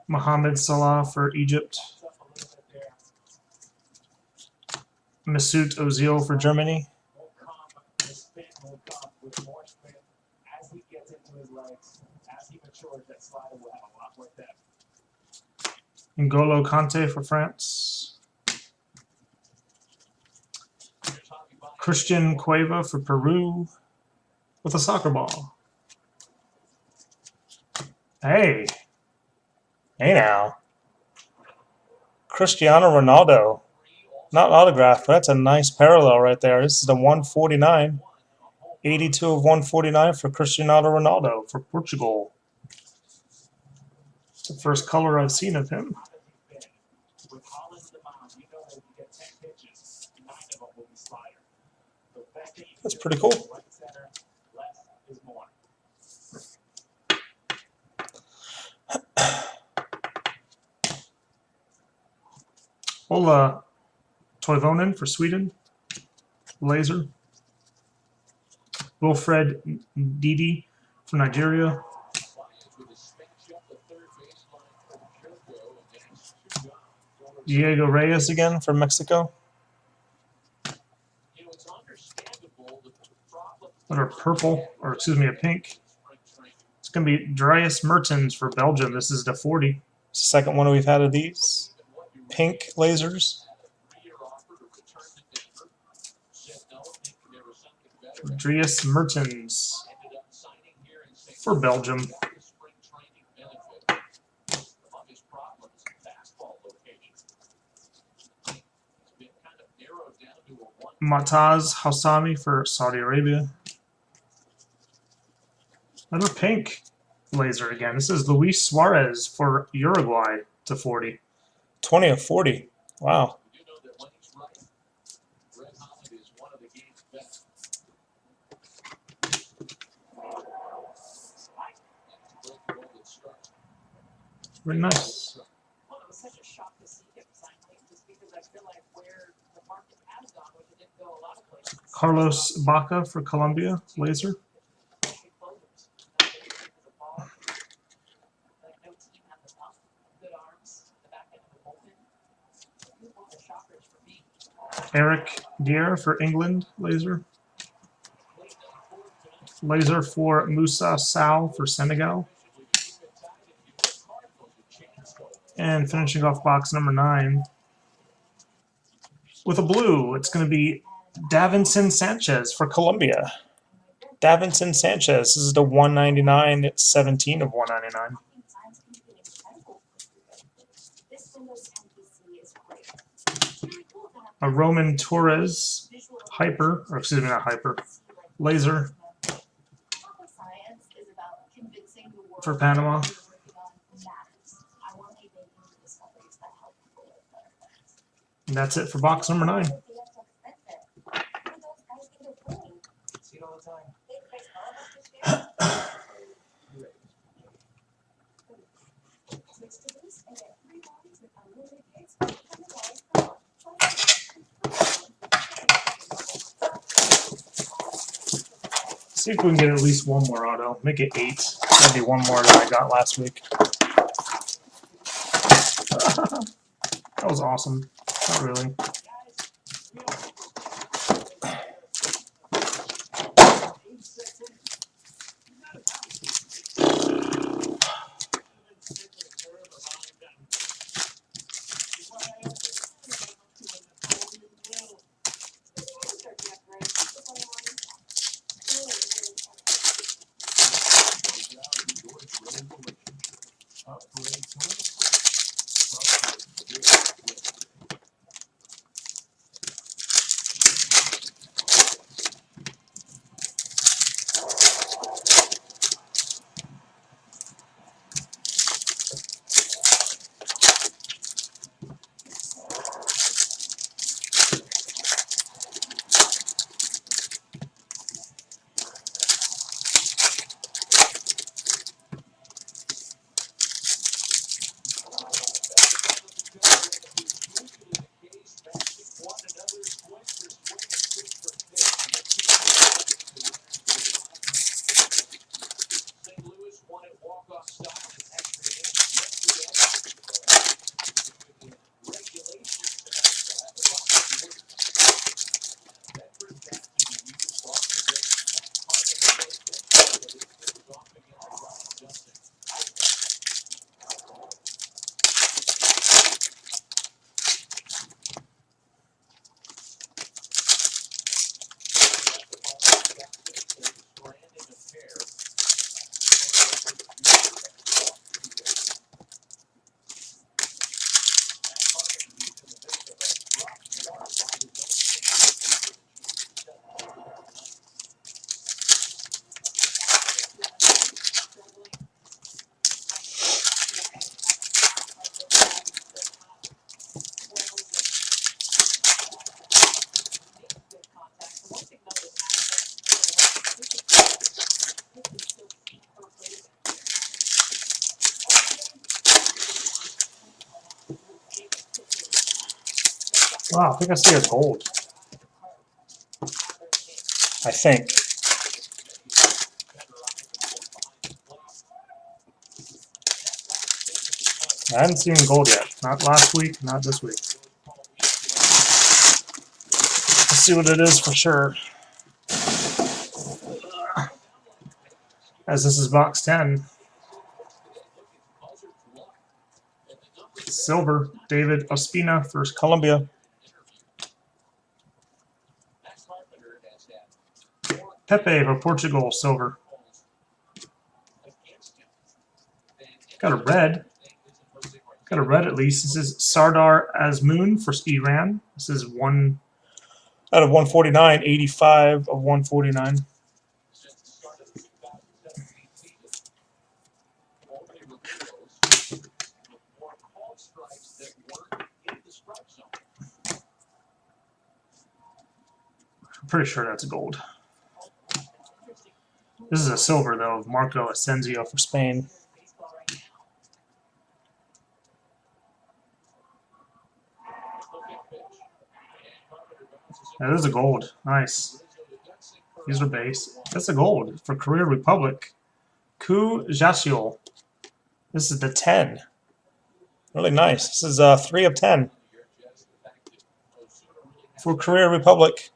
Mohamed Salah for Egypt. Mesut Ozil for Germany. N'Golo Kante for France. Christian Cueva for Peru with a soccer ball. Hey. Hey now. Cristiano Ronaldo. Not autographed, but that's a nice parallel right there. This is the 149. 82 of 149 for Cristiano Ronaldo for Portugal. It's the first color I've seen of him. That's pretty cool. Ola Toivonen for Sweden. Laser. Wilfred Ndidi for Nigeria. Diego Reyes again for Mexico. Another purple, or excuse me, a pink. It's going to be Dries Mertens for Belgium. This is the 40. Second one we've had of these. Pink lasers. Dries Mertens for Belgium. Mataz Hassami for Saudi Arabia. Another pink laser again. This is Luis Suarez for Uruguay to 40. 20 of 40. Wow. Very nice. Carlos Baca for Colombia, laser. Eric Dier for England, laser. Laser for Moussa Sal for Senegal. And finishing off box number 9 with a blue, it's going to be Davinson Sanchez for Colombia. Davinson Sanchez. This is the 199. It's 17 of 199. A Roman Torres hyper, or excuse me, not hyper, laser for Panama. And that's it for box number 9. See if we can get at least one more auto. Make it 8. That'd be one more than I got last week. That was awesome. Not really. Wow, I think I see a gold. I think. I haven't seen gold yet. Not last week, not this week. Let's see what it is for sure. As this is box 10. Silver, David Ospina for Colombia. Pepe for Portugal, silver. Got a red. Got a red at least. This is Sardar Azmoun for Iran. This is 1 out of 149, 85 of 149. I'm pretty sure that's gold. This is a silver, though, of Marco Asensio for Spain. That is a gold. Nice. These are base. That's a gold for Korea Republic. Ku Jasiol. This is the 10. Really nice. This is 3 of 10 for Korea Republic.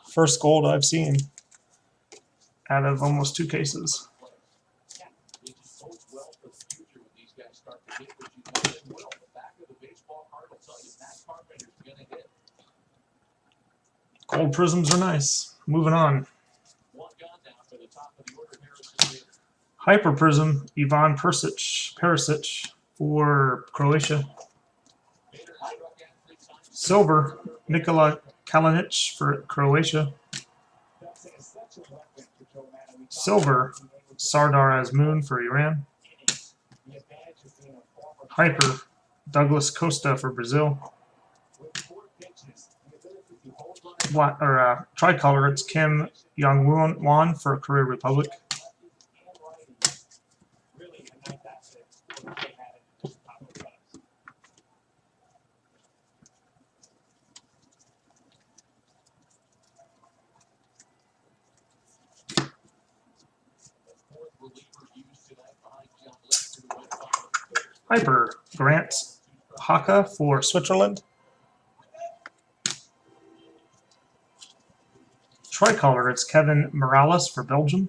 First gold I've seen out of almost 2 cases. Gold prisms are nice. Moving on. Hyper Prizm, Ivan Perisic for Croatia. Silver, Nikola Kalinic for Croatia. Silver, Sardar Azmoun for Iran. Hyper, Douglas Costa for Brazil. Tricolor, it's Kim Yong-won for Korea Republic. Hyper, Grant Haka for Switzerland. Tricolor, it's Kevin Morales for Belgium.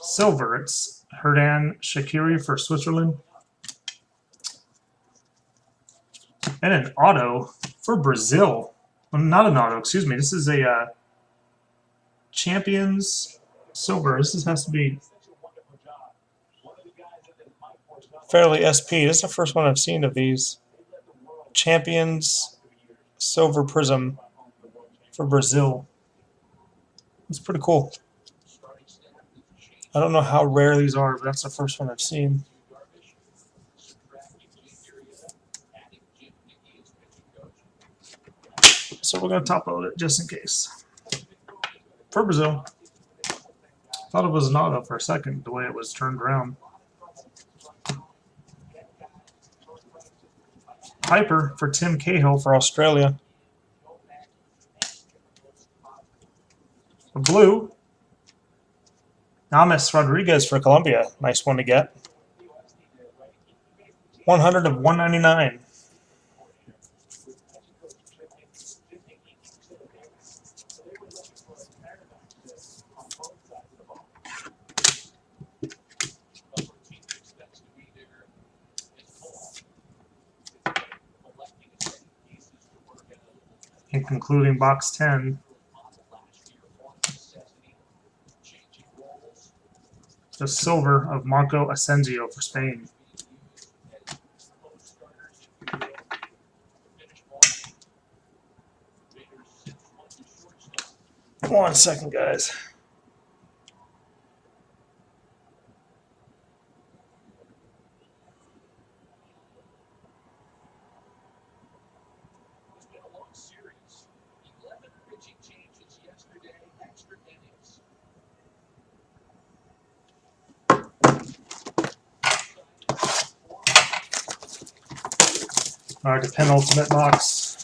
Silver, it's Herdan Shaqiri for Switzerland. And an auto for Brazil. Well, not an auto, excuse me. This is a Champions Silver. This has to be fairly SP. This is the first one I've seen of these. Champions Silver Prizm for Brazil. It's pretty cool. I don't know how rare these are, but that's the first one I've seen. So we're going to top load it just in case. For Brazil. Thought it was an auto for a second, the way it was turned around. Hyper for Tim Cahill for Australia. For blue, Namis Rodriguez for Colombia. Nice one to get. 100 of 199. And concluding box 10, the silver of Marco Asensio for Spain. One second, guys. All right, the penultimate box.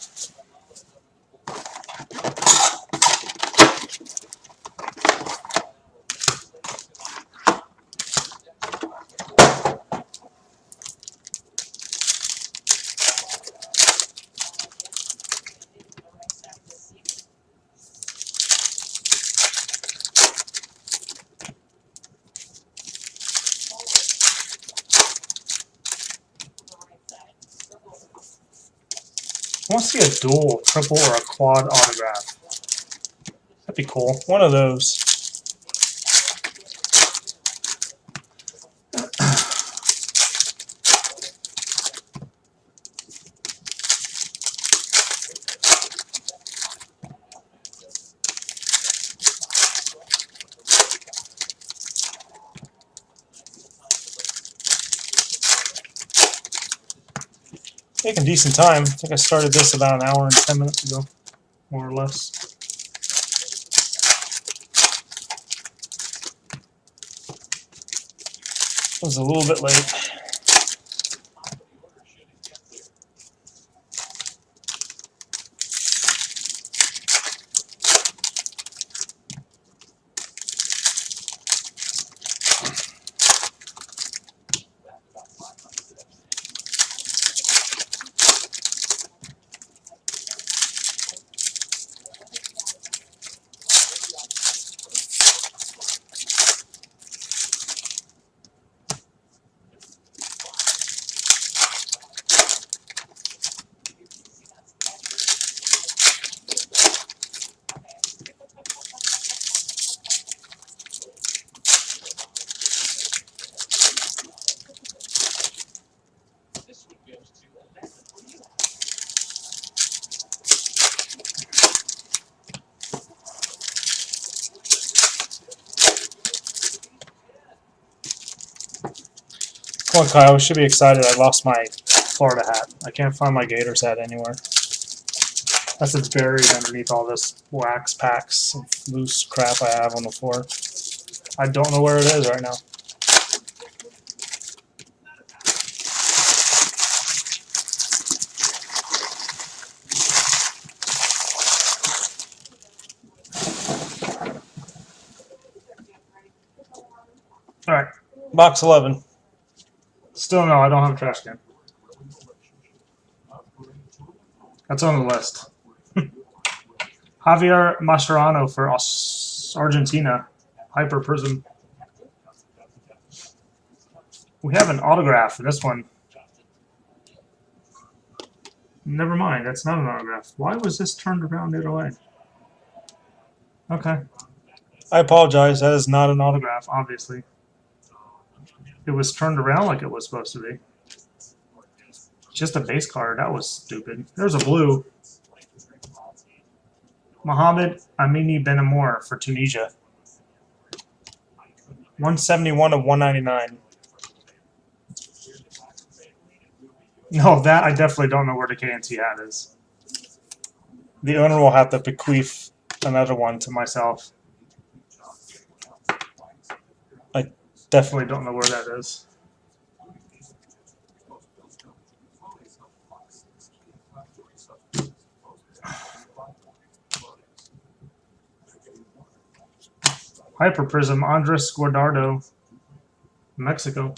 I want to see a dual, triple, or a quad autograph. That'd be cool. One of those. Taking decent time. I think I started this about an hour and 10 minutes ago, more or less. It was a little bit late. Come on, Kyle. We should be excited. I lost my Florida hat. I can't find my Gators hat anywhere. That's it's buried underneath all this wax packs of loose crap I have on the floor. I don't know where it is right now. All right, box 11. Still no, I don't have a trash can. That's on the list. Javier Mascherano for Argentina. Hyper Prizm. We have an autograph for this one. Never mind, that's not an autograph. Why was this turned around the other way? Okay. I apologize, that is not an autograph, obviously. It was turned around like it was supposed to be. Just a base card, that was stupid. There's a blue. Mohamed Amini Benamor for Tunisia. 171 of 199. No, that I definitely don't know where the KNT hat is. The owner will have to bequeath another one to myself. I definitely don't know where that is. Hyper Prizm, Andres Guardado, Mexico.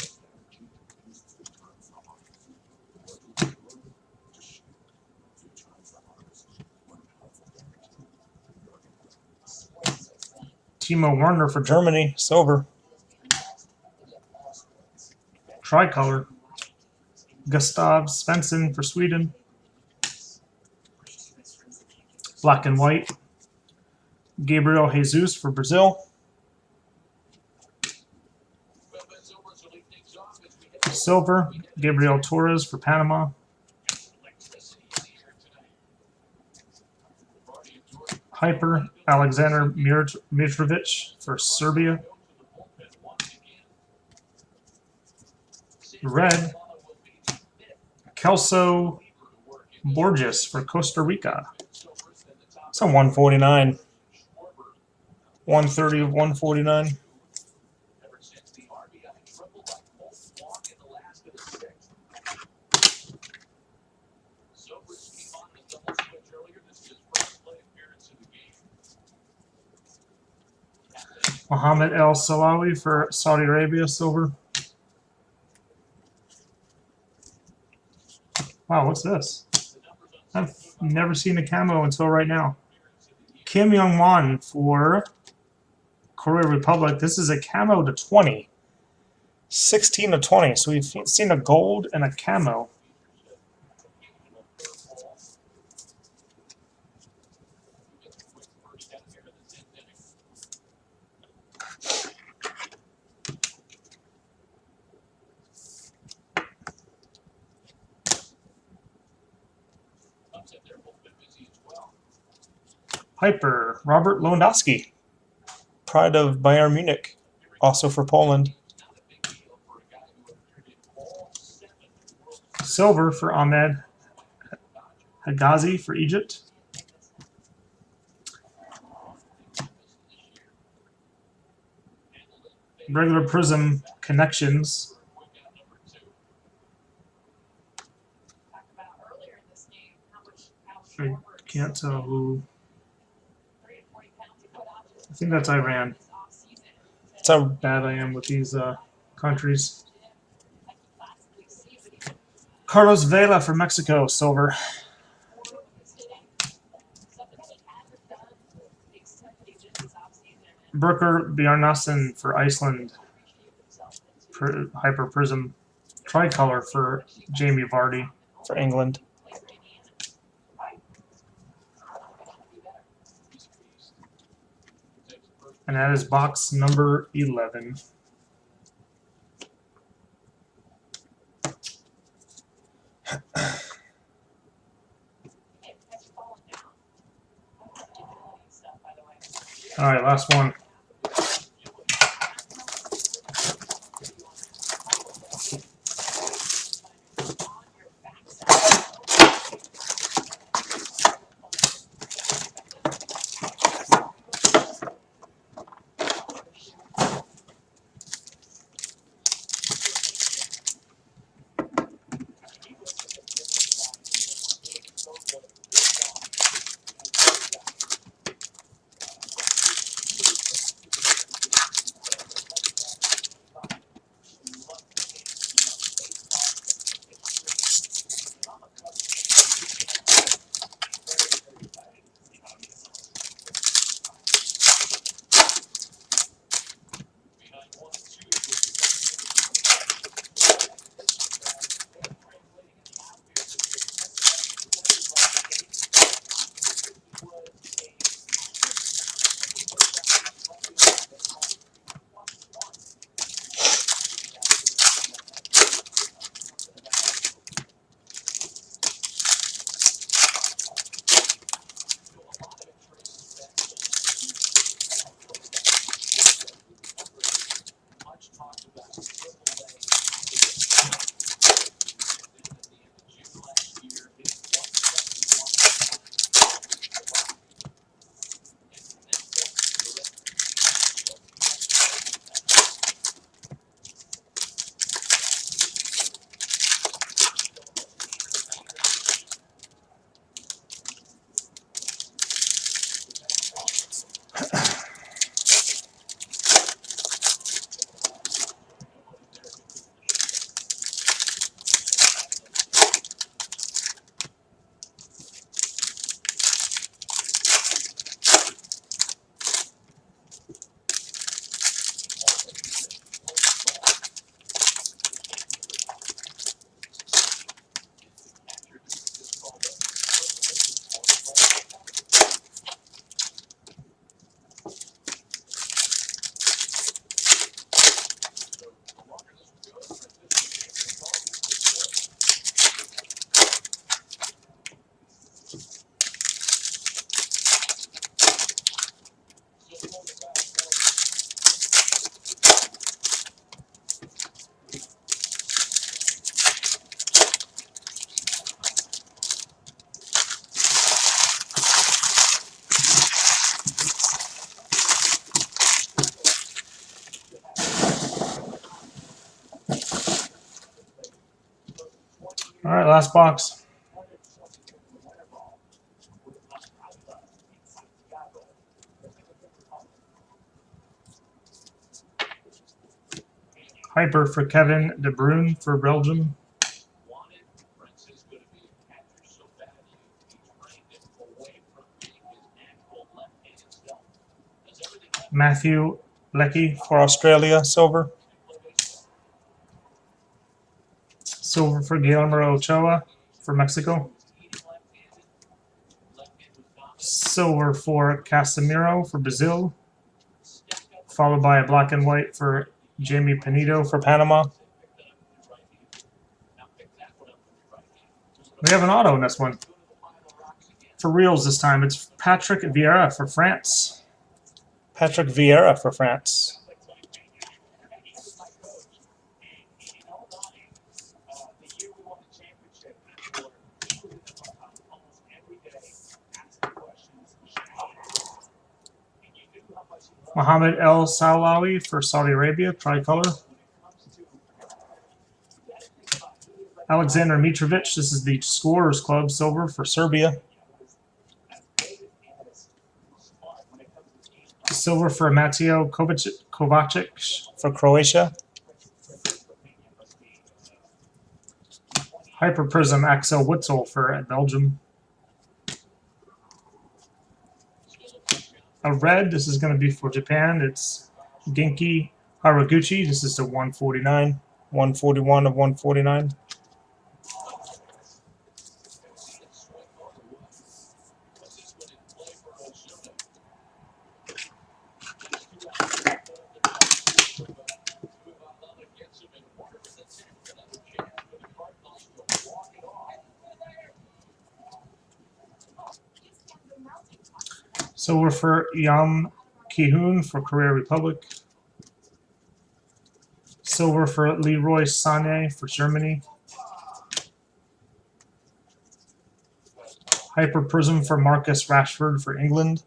Timo Werner for Germany, silver. Tricolor. Gustav Svensson for Sweden. Black and white. Gabriel Jesus for Brazil. Silver. Gabriel Torres for Panama. Hyper. Alexander Mitrovic for Serbia. Red. Kelso Borges for Costa Rica. It's a 149. 130 of 149. Mohammed El Salawi for Saudi Arabia, silver. Wow, what's this? I've never seen a camo until right now. Kim Young-won for Korea Republic. This is a camo to 20. 16 to 20. So we've seen a gold and a camo. Hyper, Robert Lewandowski. Pride of Bayern Munich. Also for Poland. Silver for Ahmed Hagazi for Egypt. Regular Prizm Connections. I can't tell who. I think that's Iran. That's how bad I am with these countries. Carlos Vela for Mexico, silver. Burker Bjarnason for Iceland. Hyper Prizm. Tricolor for Jamie Vardy for England. And that is box number 11. All right, last one. All right, last box. Hyper for Kevin De Bruyne for Belgium. Matthew Leckie for Australia, silver. Silver for Guillermo Ochoa for Mexico. Silver for Casemiro for Brazil, followed by a black and white for Jamie Pinito for Panama. We have an auto in this one. For reals this time, it's Patrick Vieira for France. Patrick Vieira for France. Mohamed El Salawi for Saudi Arabia, tricolor. Alexander Mitrovic, this is the Scorers Club, silver for Serbia. Silver for Mateo Kovacic for Croatia. Hyper Prizm Axel Witsel for Belgium. A red, this is going to be for Japan. It's Genki Haraguchi. This is the 149, 141 of 149. Silver for Yam Ki-hoon for Korea Republic. Silver for Leroy Sané for Germany. Hyper Prizm for Marcus Rashford for England.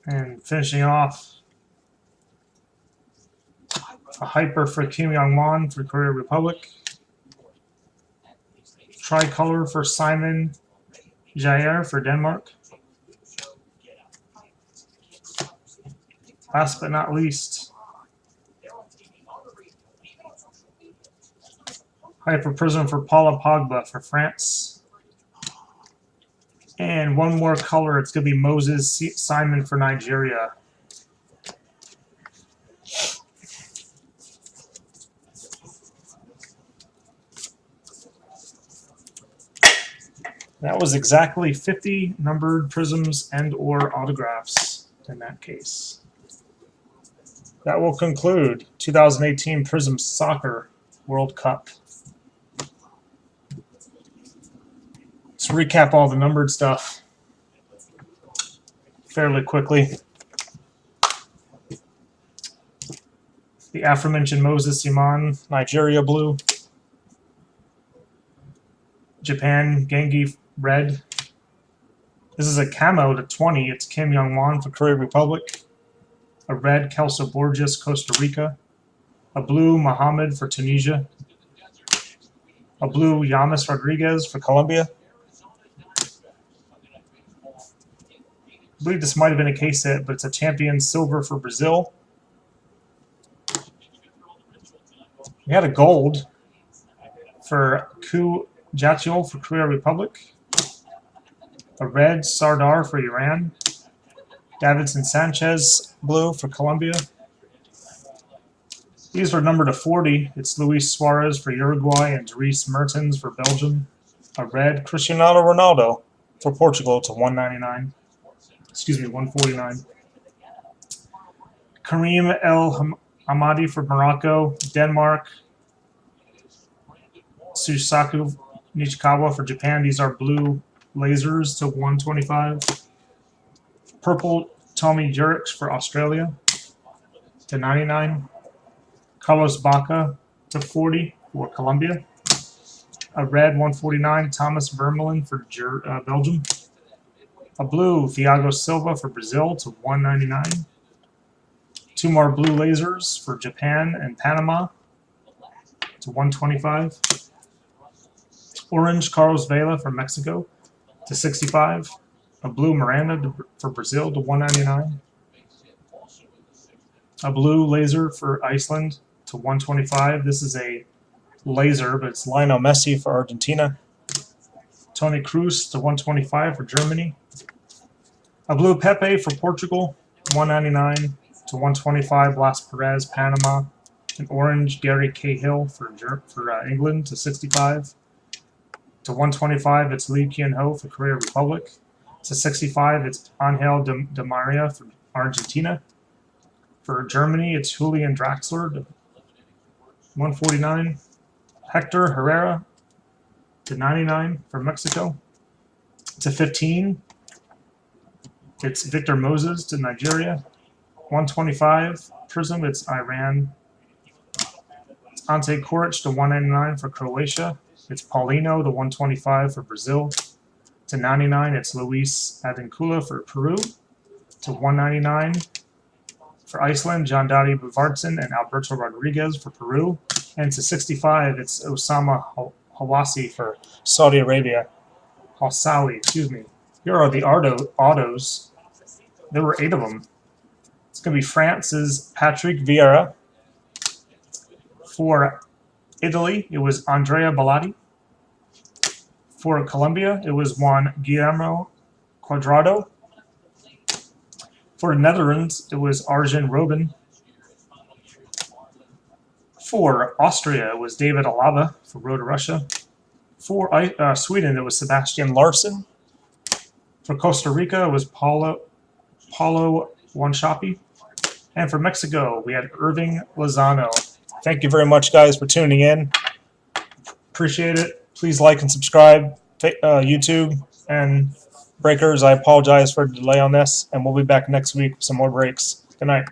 And finishing off, a Hyper for Kim Young-won for Korea Republic. Tricolor for Simon Jair for Denmark. Last but not least, Hyper Prizm for Paula Pogba for France. And one more color, it's going to be Moses Simon for Nigeria. That was exactly 50 numbered Prizms and or autographs in that case. That will conclude 2018 Prizm Soccer World Cup. Let's recap all the numbered stuff fairly quickly. The aforementioned Moses Iman, Nigeria blue. Japan Genki red. This is a camo to 20. It's Kim Young-won for Korea Republic. A red Kelso Borges, Costa Rica. A blue Mohammed for Tunisia. A blue Yamis Rodriguez for Colombia. I believe this might have been a case hit, but it's a champion silver for Brazil. We had a gold for Ku Jatiol for Korea Republic. A red Sardar for Iran. Davidson Sanchez blue for Colombia. These are numbered to 40. It's Luis Suarez for Uruguay and Dries Mertens for Belgium. A red Cristiano Ronaldo for Portugal to 199. Excuse me, 149. Kareem El Hamadi for Morocco. Denmark. Susaku Nishikawa for Japan. These are blue lasers to 125. Purple Tommy Jurix for Australia to 99. Carlos Baca to 40 for Colombia. A red 149 Thomas Vermeulen for Belgium. A blue Thiago Silva for Brazil to 199. Two more blue lasers for Japan and Panama to 125. Orange Carlos Vela for Mexico. /65. A blue Miranda for Brazil /199. A blue laser for Iceland /125. This is a laser, but it's Lionel Messi for Argentina. Toni Kroos /125 for Germany. A blue Pepe for Portugal /199 /125. Blas Perez, Panama. An orange Gary Cahill for England /65. /125, it's Lee Kyun-ho for Korea Republic. /65, it's Angel Di Maria for Argentina. For Germany, it's Julian Draxler /149. Hector Herrera /99 for Mexico. /15, it's Victor Moses to Nigeria. /125, Prizm, it's Iran. It's Ante Koric /199 for Croatia. It's Paulino /125 for Brazil. /99, it's Luis Advincula for Peru. /199 for Iceland, John Dadi Buvartson and Alberto Rodriguez for Peru. And /65, it's Osama Hawasi for Saudi Arabia. Hawsawi, excuse me. Here are the autos. There were 8 of them. It's going to be France's Patrick Vieira. For Italy, it was Andrea Bellotti. For Colombia, it was Juan Guillermo Cuadrado. For the Netherlands, it was Arjen Robben. For Austria, it was David Alaba for Road to Russia. For Sweden, it was Sebastian Larsson. For Costa Rica, it was Paulo Wanshapi. And for Mexico, we had Irving Lozano. Thank you very much, guys, for tuning in. Appreciate it. Please like and subscribe. YouTube and Breakers, I apologize for the delay on this, and we'll be back next week with some more breaks. Good night.